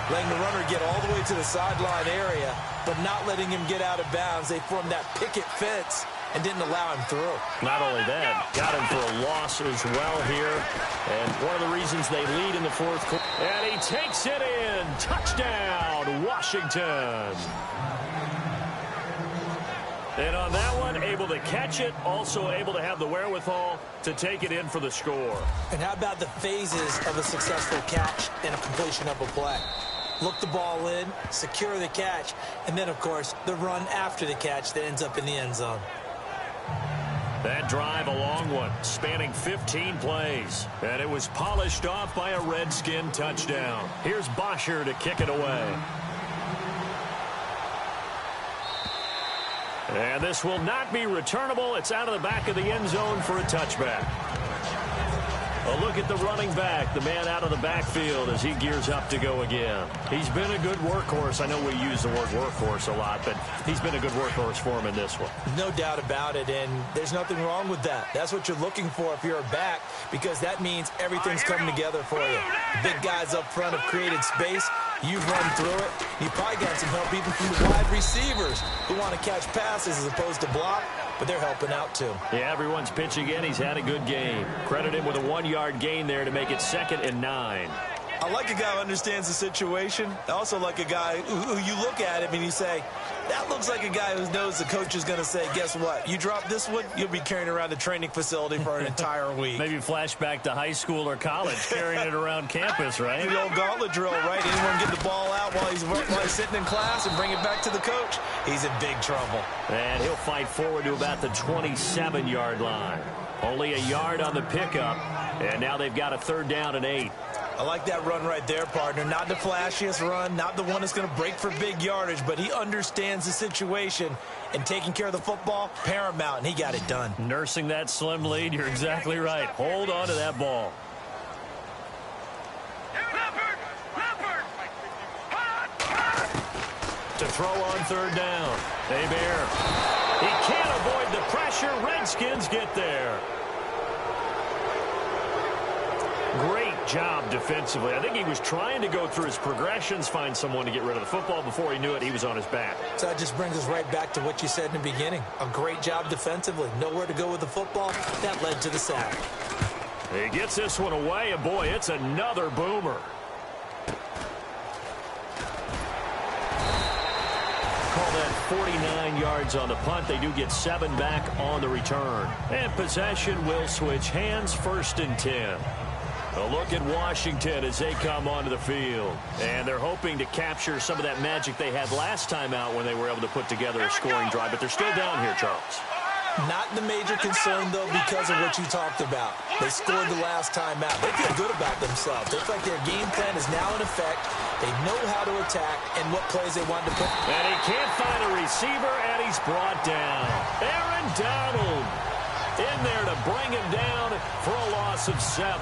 letting the runner get all the way to the sideline area, but not letting him get out of bounds. They formed that picket fence and didn't allow him through. Not only that, got him for a loss as well here. And one of the reasons they lead in the fourth quarter. And he takes it in. Touchdown, Washington. And on that one, able to catch it, also able to have the wherewithal to take it in for the score. And how about the phases of a successful catch and a completion of a play? Look the ball in, secure the catch, and then, of course, the run after the catch that ends up in the end zone. That drive, a long one, spanning 15 plays. And it was polished off by a Redskin touchdown. Here's Bosher to kick it away. And this will not be returnable. It's out of the back of the end zone for a touchback. A look at the running back, the man out of the backfield as he gears up to go again. He's been a good workhorse. I know we use the word workhorse a lot, but he's been a good workhorse for him in this one. No doubt about it, and there's nothing wrong with that. That's what you're looking for if you're a back, because that means everything's coming together for you. The big guys up front have created space. You've run through it. You probably got some help even from the wide receivers who want to catch passes as opposed to block, but they're helping out too. Yeah, everyone's pitching in. He's had a good game. Credit him with a 1-yard gain there to make it 2nd and 9. I like a guy who understands the situation. I also like a guy who you look at him and you say, that looks like a guy who knows the coach is going to say, guess what? You drop this one, you'll be carrying around the training facility for an entire week. Maybe flashback to high school or college, carrying it around campus, right? The old gauntlet drill, right? Anyone get the ball out while he's sitting in class and bring it back to the coach? He's in big trouble. And he'll fight forward to about the 27-yard line. Only a yard on the pickup, and now they've got a 3rd down and 8. I like that run right there, partner. Not the flashiest run, not the one that's going to break for big yardage, but he understands the situation, and taking care of the football, paramount, and he got it done. Nursing that slim lead, you're exactly right. Hold on to that ball. To throw on 3rd down. Hebert. He can't avoid the pressure. Redskins get there. Great job defensively. I think he was trying to go through his progressions, find someone to get rid of the football. Before he knew it, he was on his back. So that just brings us right back to what you said in the beginning. A great job defensively. Nowhere to go with the football. That led to the sack. He gets this one away, and boy, it's another boomer. Call that 49 yards on the punt. They do get 7 back on the return. And possession will switch hands, 1st and 10. A look at Washington as they come onto the field. And they're hoping to capture some of that magic they had last time out when they were able to put together a scoring drive. But they're still down here, Charles. Not the major concern, though, because of what you talked about. They scored the last time out. They feel good about themselves. They feel like their game plan is now in effect. They know how to attack and what plays they want to put. And he can't find a receiver, and he's brought down. Aaron Donald in there to bring him down for a loss of 7.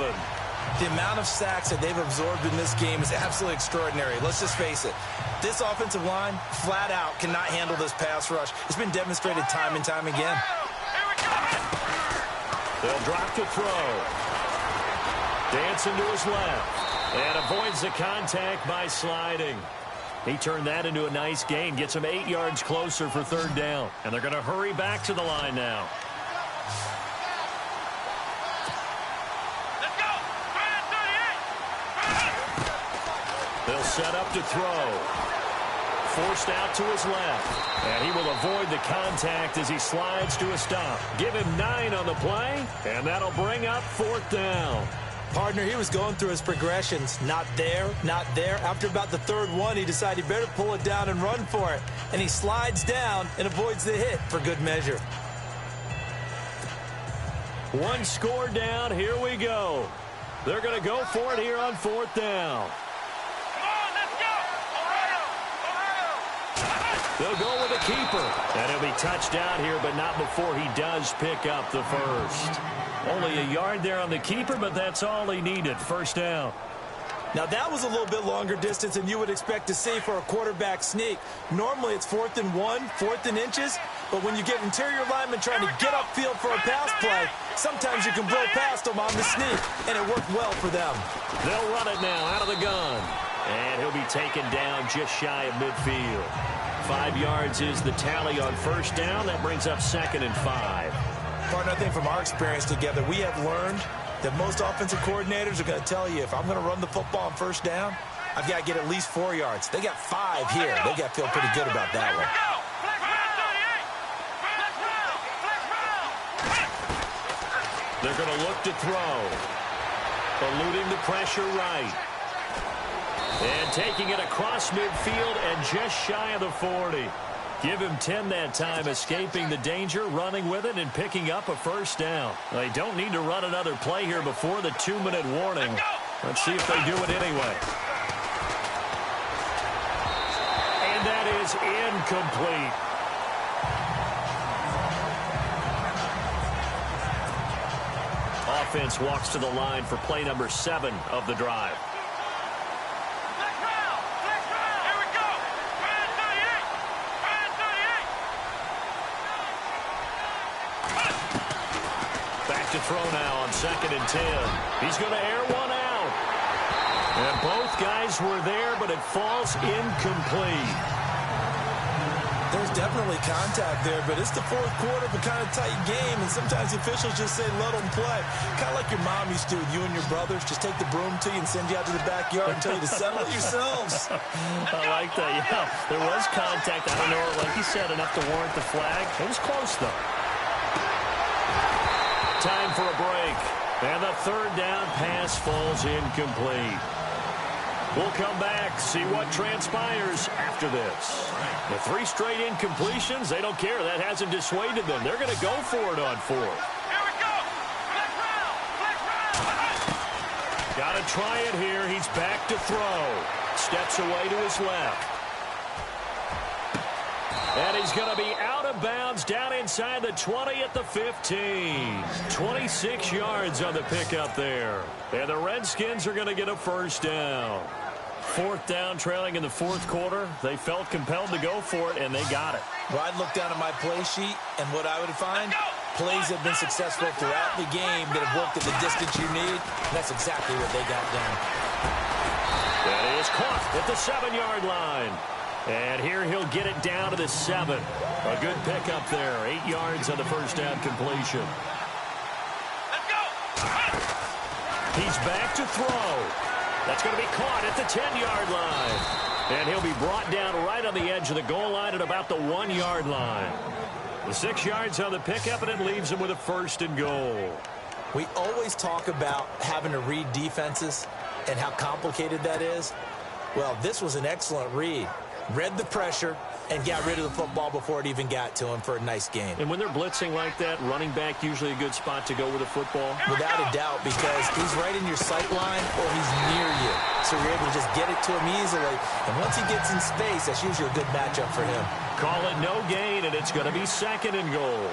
The amount of sacks that they've absorbed in this game is absolutely extraordinary. Let's just face it. This offensive line, flat out, cannot handle this pass rush. It's been demonstrated time and time again. They'll drop to throw. Dancing to his left. And avoids the contact by sliding. He turned that into a nice gain. Gets him 8 yards closer for 3rd down. And they're going to hurry back to the line now. They'll set up to throw. Forced out to his left. And he will avoid the contact as he slides to a stop. Give him 9 on the play, and that'll bring up 4th down. Partner, he was going through his progressions. Not there, not there. After about the 3rd one, he decided he better pull it down and run for it. And he slides down and avoids the hit for good measure. 1 score down. Here we go. They're going to go for it here on 4th down. They'll go with a keeper. And he'll be touched out here, but not before he does pick up the first. Only a yard there on the keeper, but that's all he needed. 1st down. Now, that was a little bit longer distance than you would expect to see for a quarterback sneak. Normally, it's 4th and 1, 4th and inches. But when you get interior linemen trying to get upfield for a pass play, sometimes you can blow past them on the sneak, and it worked well for them. They'll run it now out of the gun. And he'll be taken down just shy of midfield. 5 yards is the tally on 1st down. That brings up 2nd and 5. Partner, I think from our experience together, we have learned that most offensive coordinators are going to tell you, if I'm going to run the football on 1st down, I've got to get at least 4 yards. They got 5 here. They got to feel pretty good about that one. They're going to look to throw. Eluding the pressure right. And taking it across midfield and just shy of the 40. Give him 10 that time, escaping the danger, running with it, and picking up a 1st down. They don't need to run another play here before the 2-minute warning. Let's see if they do it anyway. And that is incomplete. Offense walks to the line for play number 7 of the drive. To throw now on 2nd and 10. He's going to air one out. And both guys were there, but it falls incomplete. There's definitely contact there, but it's the 4th quarter of a kind of tight game, and sometimes the officials just say, let them play. Kind of like your mom used to with you and your brothers. Just take the broom to you and send you out to the backyard and tell you to settle it yourselves. I like that. Yeah, there was contact. I don't know, like you said, enough to warrant the flag. It was close, though. Time for a break. And the 3rd down pass falls incomplete. We'll come back, see what transpires after this. The 3 straight incompletions, they don't care. That hasn't dissuaded them. They're going to go for it on 4th. Here we go. Got to try it here. He's back to throw. Steps away to his left. And he's going to be out of bounds down inside the 20 at the 15. 26 yards on the pickup there. And the Redskins are going to get a 1st down. 4th down, trailing in the 4th quarter. They felt compelled to go for it, and they got it. Well, I'd look down at my play sheet, and what I would find, Plays have been successful throughout the game that have worked at the distance you need. That's exactly what they got done. That is caught at the 7-yard line. And here he'll get it down to the 7. A good pickup there. 8 yards on the first down completion. Let's go. He's back to throw. That's going to be caught at the 10-yard line. And he'll be brought down right on the edge of the goal line at about the 1-yard line. The 6 yards on the pickup, and it leaves him with a 1st and goal. We always talk about having to read defenses and how complicated that is. Well, this was an excellent read. Read the pressure and got rid of the football before it even got to him for a nice gain. And when they're blitzing like that, running back usually a good spot to go with the football? Without a doubt, because he's right in your sight line or he's near you. So you're able to just get it to him easily. And once he gets in space, that's usually a good matchup for him. Call it no gain, and it's going to be 2nd and goal.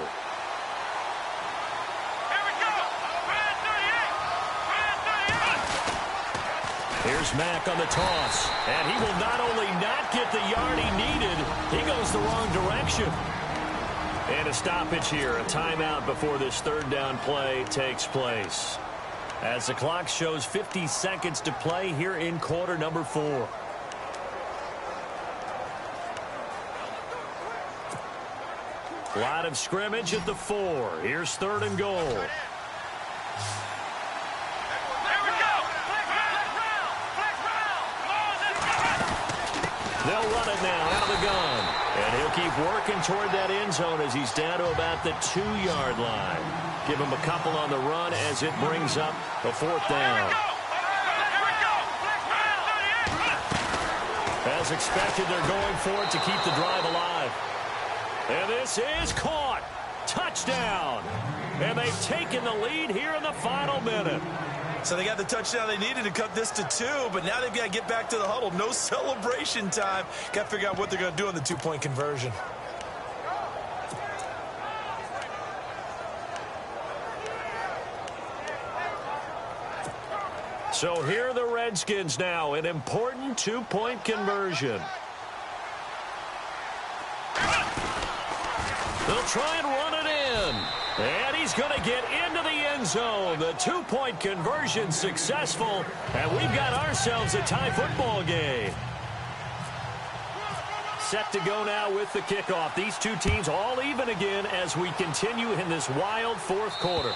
Here's Mack on the toss, and he will not only not get the yard he needed, he goes the wrong direction. And a stoppage here, a timeout before this 3rd down play takes place. As the clock shows 50 seconds to play here in quarter number 4. Line of scrimmage at the 4. Here's 3rd and goal. They'll run it now out of the gun. And he'll keep working toward that end zone as he's down to about the 2-yard line. Give him a couple on the run as it brings up a 4th down. As expected, they're going for it to keep the drive alive. And this is caught. Touchdown. And they've taken the lead here in the final minute. So they got the touchdown they needed to cut this to 2, but now they've got to get back to the huddle. No celebration time. Got to figure out what they're going to do on the 2-point conversion. So here are the Redskins now, an important 2-point conversion. They'll try and run it in. And he's going to get into the end zone. The 2-point conversion successful. And we've got ourselves a tie football game. Set to go now with the kickoff. These two teams all even again as we continue in this wild 4th quarter.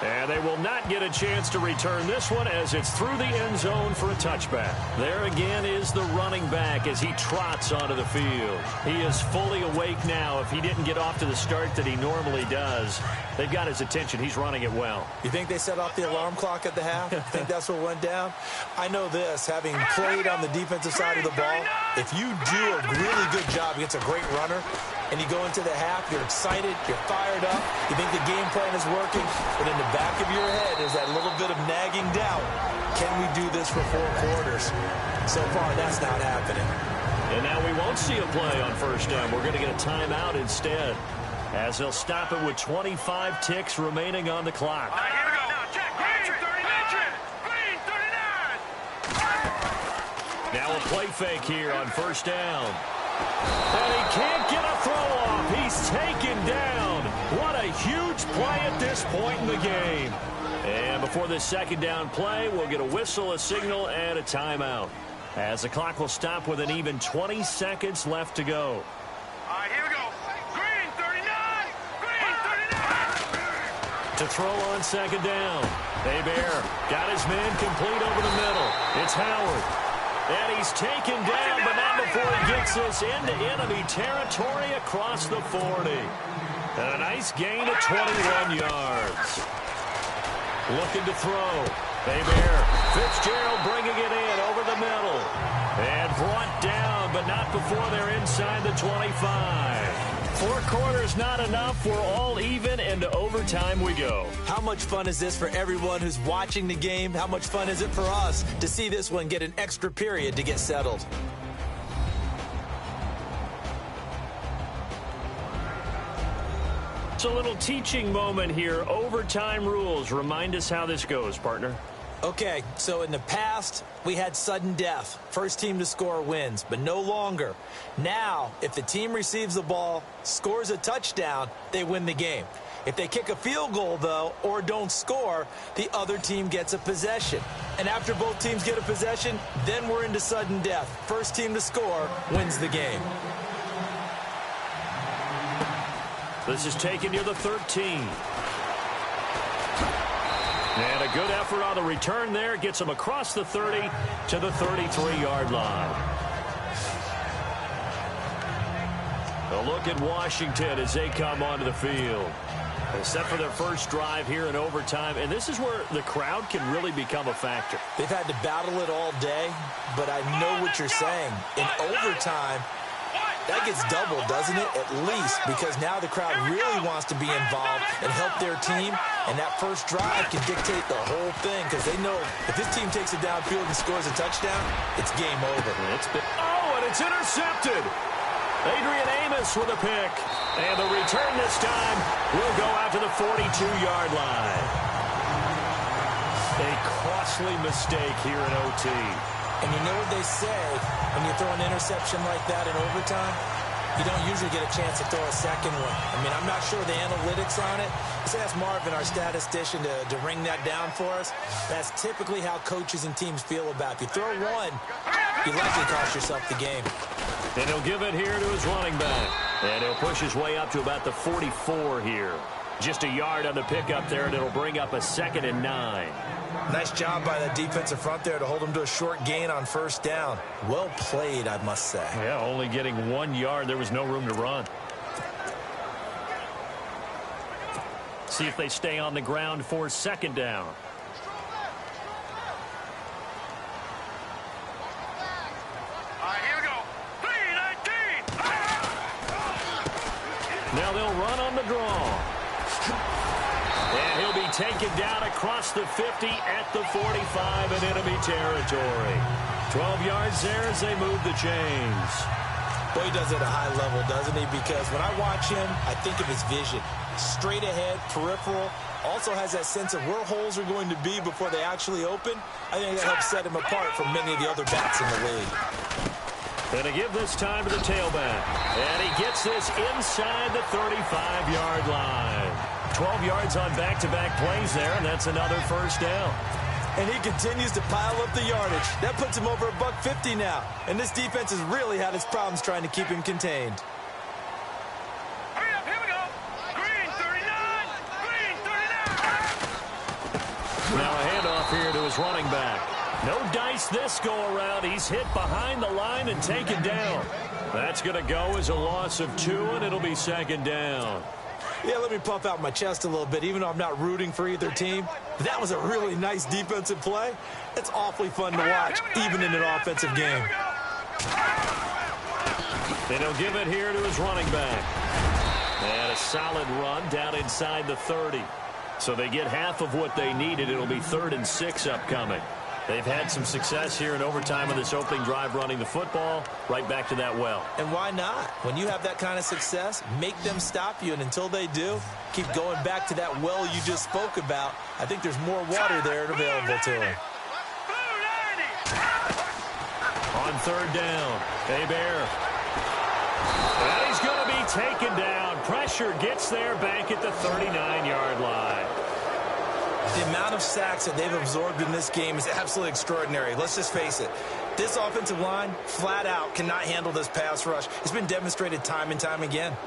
And they will not get a chance to return this one as it's through the end zone for a touchback. There again is the running back as he trots onto the field. He is fully awake now. If he didn't get off to the start that he normally does, they've got his attention. He's running it well. You think they set off the alarm clock at the half? Think that's what went down? I know this, having played on the defensive side of the ball, if you do a really good job against a great runner, and you go into the half, you're excited, you're fired up, you think the game plan is working, but in the back of your head is that little bit of nagging doubt. Can we do this for 4 quarters? So far, that's not happening. And now we won't see a play on 1st down. We're going to get a timeout instead, as they'll stop it with 25 ticks remaining on the clock. All right, here we go. Now, check. Green 39. Now a play fake here on 1st down. And he can't get a throw off. He's taken down. What a huge play at this point in the game. And before this 2nd down play, we'll get a whistle, a signal, and a timeout. As the clock will stop with an even 20 seconds left to go. All right, here we go. Green 39. Green 39. To throw on 2nd down. Bear got his man complete over the middle. It's Howard. And he's taken down, but not before he gets this into enemy territory across the 40. And a nice gain of 21 yards. Looking to throw. Bear. Fitzgerald bringing it in over the middle. And brought down, but not before they're inside the 25. 4 quarters not enough. We're all even, and to overtime we go. How much fun is this for everyone who's watching the game? How much fun is it for us to see this one get an extra period to get settled? It's a little teaching moment here. Overtime rules. Remind us how this goes, partner. Okay, so in the past, we had sudden death. First team to score wins, but no longer. Now, if the team receives the ball, scores a touchdown, they win the game. If they kick a field goal, though, or don't score, the other team gets a possession. And after both teams get a possession, then we're into sudden death. First team to score wins the game. This is taken near the 13. And a good effort on the return there. Gets him across the 30 to the 33-yard line. A look at Washington as they come onto the field. They're set for their first drive here in overtime. And this is where the crowd can really become a factor. They've had to battle it all day, but I know what you're saying. In overtime, that gets doubled, doesn't it? At least, because now the crowd really wants to be involved and help their team, and that first drive can dictate the whole thing because they know if this team takes it downfield and scores a touchdown, it's game over. And it's intercepted. Adrian Amos with a pick. And the return this time will go out to the 42-yard line. A costly mistake here in OT. And you know what they say, when you throw an interception like that in overtime, you don't usually get a chance to throw a second one. I mean, I'm not sure the analytics on it. Let's ask Marvin, our statistician, to ring that down for us. That's typically how coaches and teams feel about it. If you throw one, you likely cost yourself the game. And he'll give it here to his running back. And he'll push his way up to about the 44 here. Just a yard on the pickup there, and it'll bring up a 2nd and 9. Nice job by the defensive front there to hold him to a short gain on first down. Well played, I must say. Yeah, only getting 1 yard. There was no room to run. See if they stay on the ground for 2nd down. Now they'll run on the draw. And he'll be taken down across the 50 at the 45 in enemy territory. 12 yards there as they move the chains. Boy, he does it at a high level, doesn't he? Because when I watch him, I think of his vision. Straight ahead, peripheral. Also has that sense of where holes are going to be before they actually open. I think that helps set him apart from many of the other backs in the league. And to give this time to the tailback. And he gets this inside the 35-yard line. 12 yards on back-to-back plays there, and that's another first down. And he continues to pile up the yardage. That puts him over $150 now. And this defense has really had its problems trying to keep him contained. Hurry up, here we go. Green 39. Green 39. Now a handoff here to his running back. No dice this go-around. He's hit behind the line and taken down. That's going to go as a loss of 2, and it'll be 2nd down. Yeah, let me puff out my chest a little bit, even though I'm not rooting for either team. But that was a really nice defensive play. It's awfully fun to watch, even in an offensive game. And he'll give it here to his running back. And a solid run down inside the 30. So they get half of what they needed. It'll be 3rd and 6 upcoming. They've had some success here in overtime on this opening drive running the football right back to that well. And why not? When you have that kind of success, make them stop you. And until they do, keep going back to that well you just spoke about. I think there's more water there and available to them. On 3rd down, Hebert. And he's going to be taken down. Pressure gets there back at the 39-yard line. The amount of sacks that they've absorbed in this game is absolutely extraordinary. Let's just face it. This offensive line, flat out, cannot handle this pass rush. It's been demonstrated time and time again.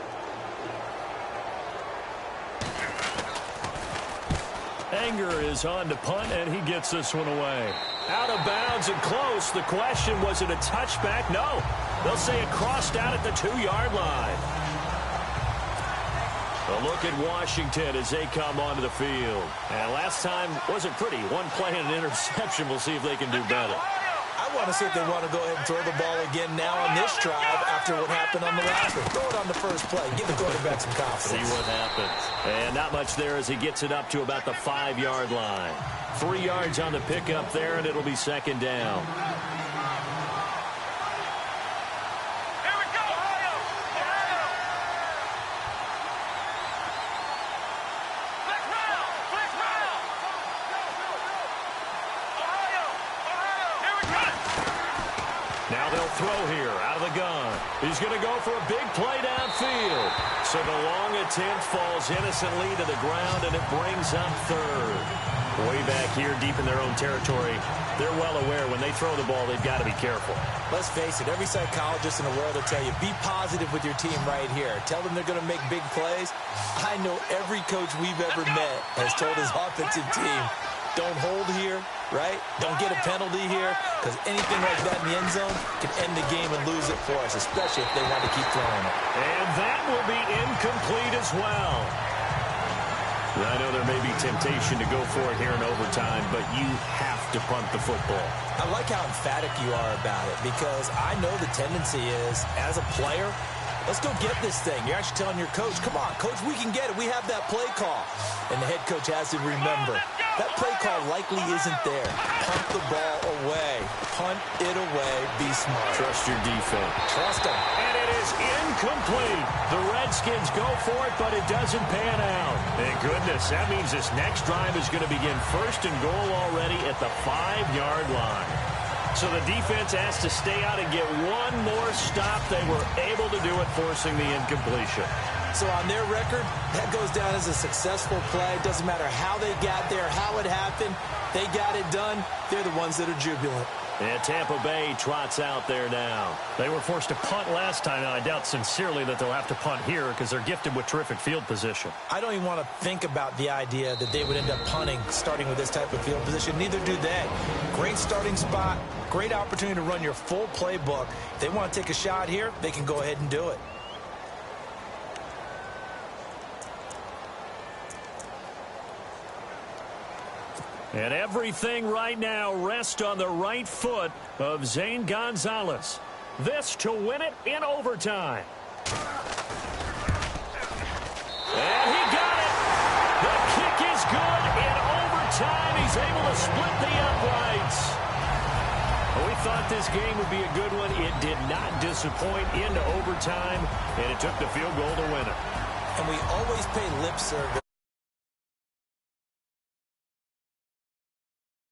Anger is on to punt, and he gets this one away. Out of bounds and close. The question, was it a touchback? No. They'll say it crossed out at the 2-yard line. A look at Washington as they come onto the field. And last time wasn't pretty. One play and an interception. We'll see if they can do better. I want to see if they want to go ahead and throw the ball again now on this drive after what happened on the last one. Throw it on the first play. Give the quarterback some confidence. See what happens. And not much there as he gets it up to about the 5-yard line. 3 yards on the pickup there, and it'll be 2nd down. throw here out of the gun. He's going to go for a big play downfield. So the long attempt falls innocently to the ground, and it brings up third. Way back here, deep in their own territory, they're well aware when they throw the ball, they've got to be careful. Let's face it, every psychologist in the world will tell you, be positive with your team right here. Tell them they're going to make big plays. I know every coach we've ever met has told his offensive team, don't hold here, right? Don't get a penalty here, because anything like that in the end zone can end the game and lose it for us, especially if they want to keep throwing it. And that will be incomplete as well. I know there may be temptation to go for it here in overtime, but you have to punt the football. I like how emphatic you are about it, because I know the tendency is, as a player, let's go get this thing. You're actually telling your coach, come on, coach, we can get it. We have that play call. And the head coach has to remember, that play call likely isn't there. Punt the ball away. Punt it away. Be smart. Trust your defense. Trust them. And it is incomplete. The Redskins go for it, but it doesn't pan out. Thank goodness. That means this next drive is going to begin first and goal already at the 5-yard line. So the defense has to stay out and get one more stop. They were able to do it, forcing the incompletion. So on their record, that goes down as a successful play. Doesn't matter how they got there, how it happened. They got it done. They're the ones that are jubilant. And Tampa Bay trots out there now. They were forced to punt last time. Now, I doubt sincerely that they'll have to punt here because they're gifted with terrific field position. I don't even want to think about the idea that they would end up punting starting with this type of field position. Neither do they. Great starting spot. Great opportunity to run your full playbook. If they want to take a shot here, they can go ahead and do it. And everything right now rests on the right foot of Zane Gonzalez. This to win it in overtime. And he got it. The kick is good in overtime. He's able to split the uprights. We thought this game would be a good one. It did not disappoint into overtime, and it took the field goal to win it. And we always pay lip service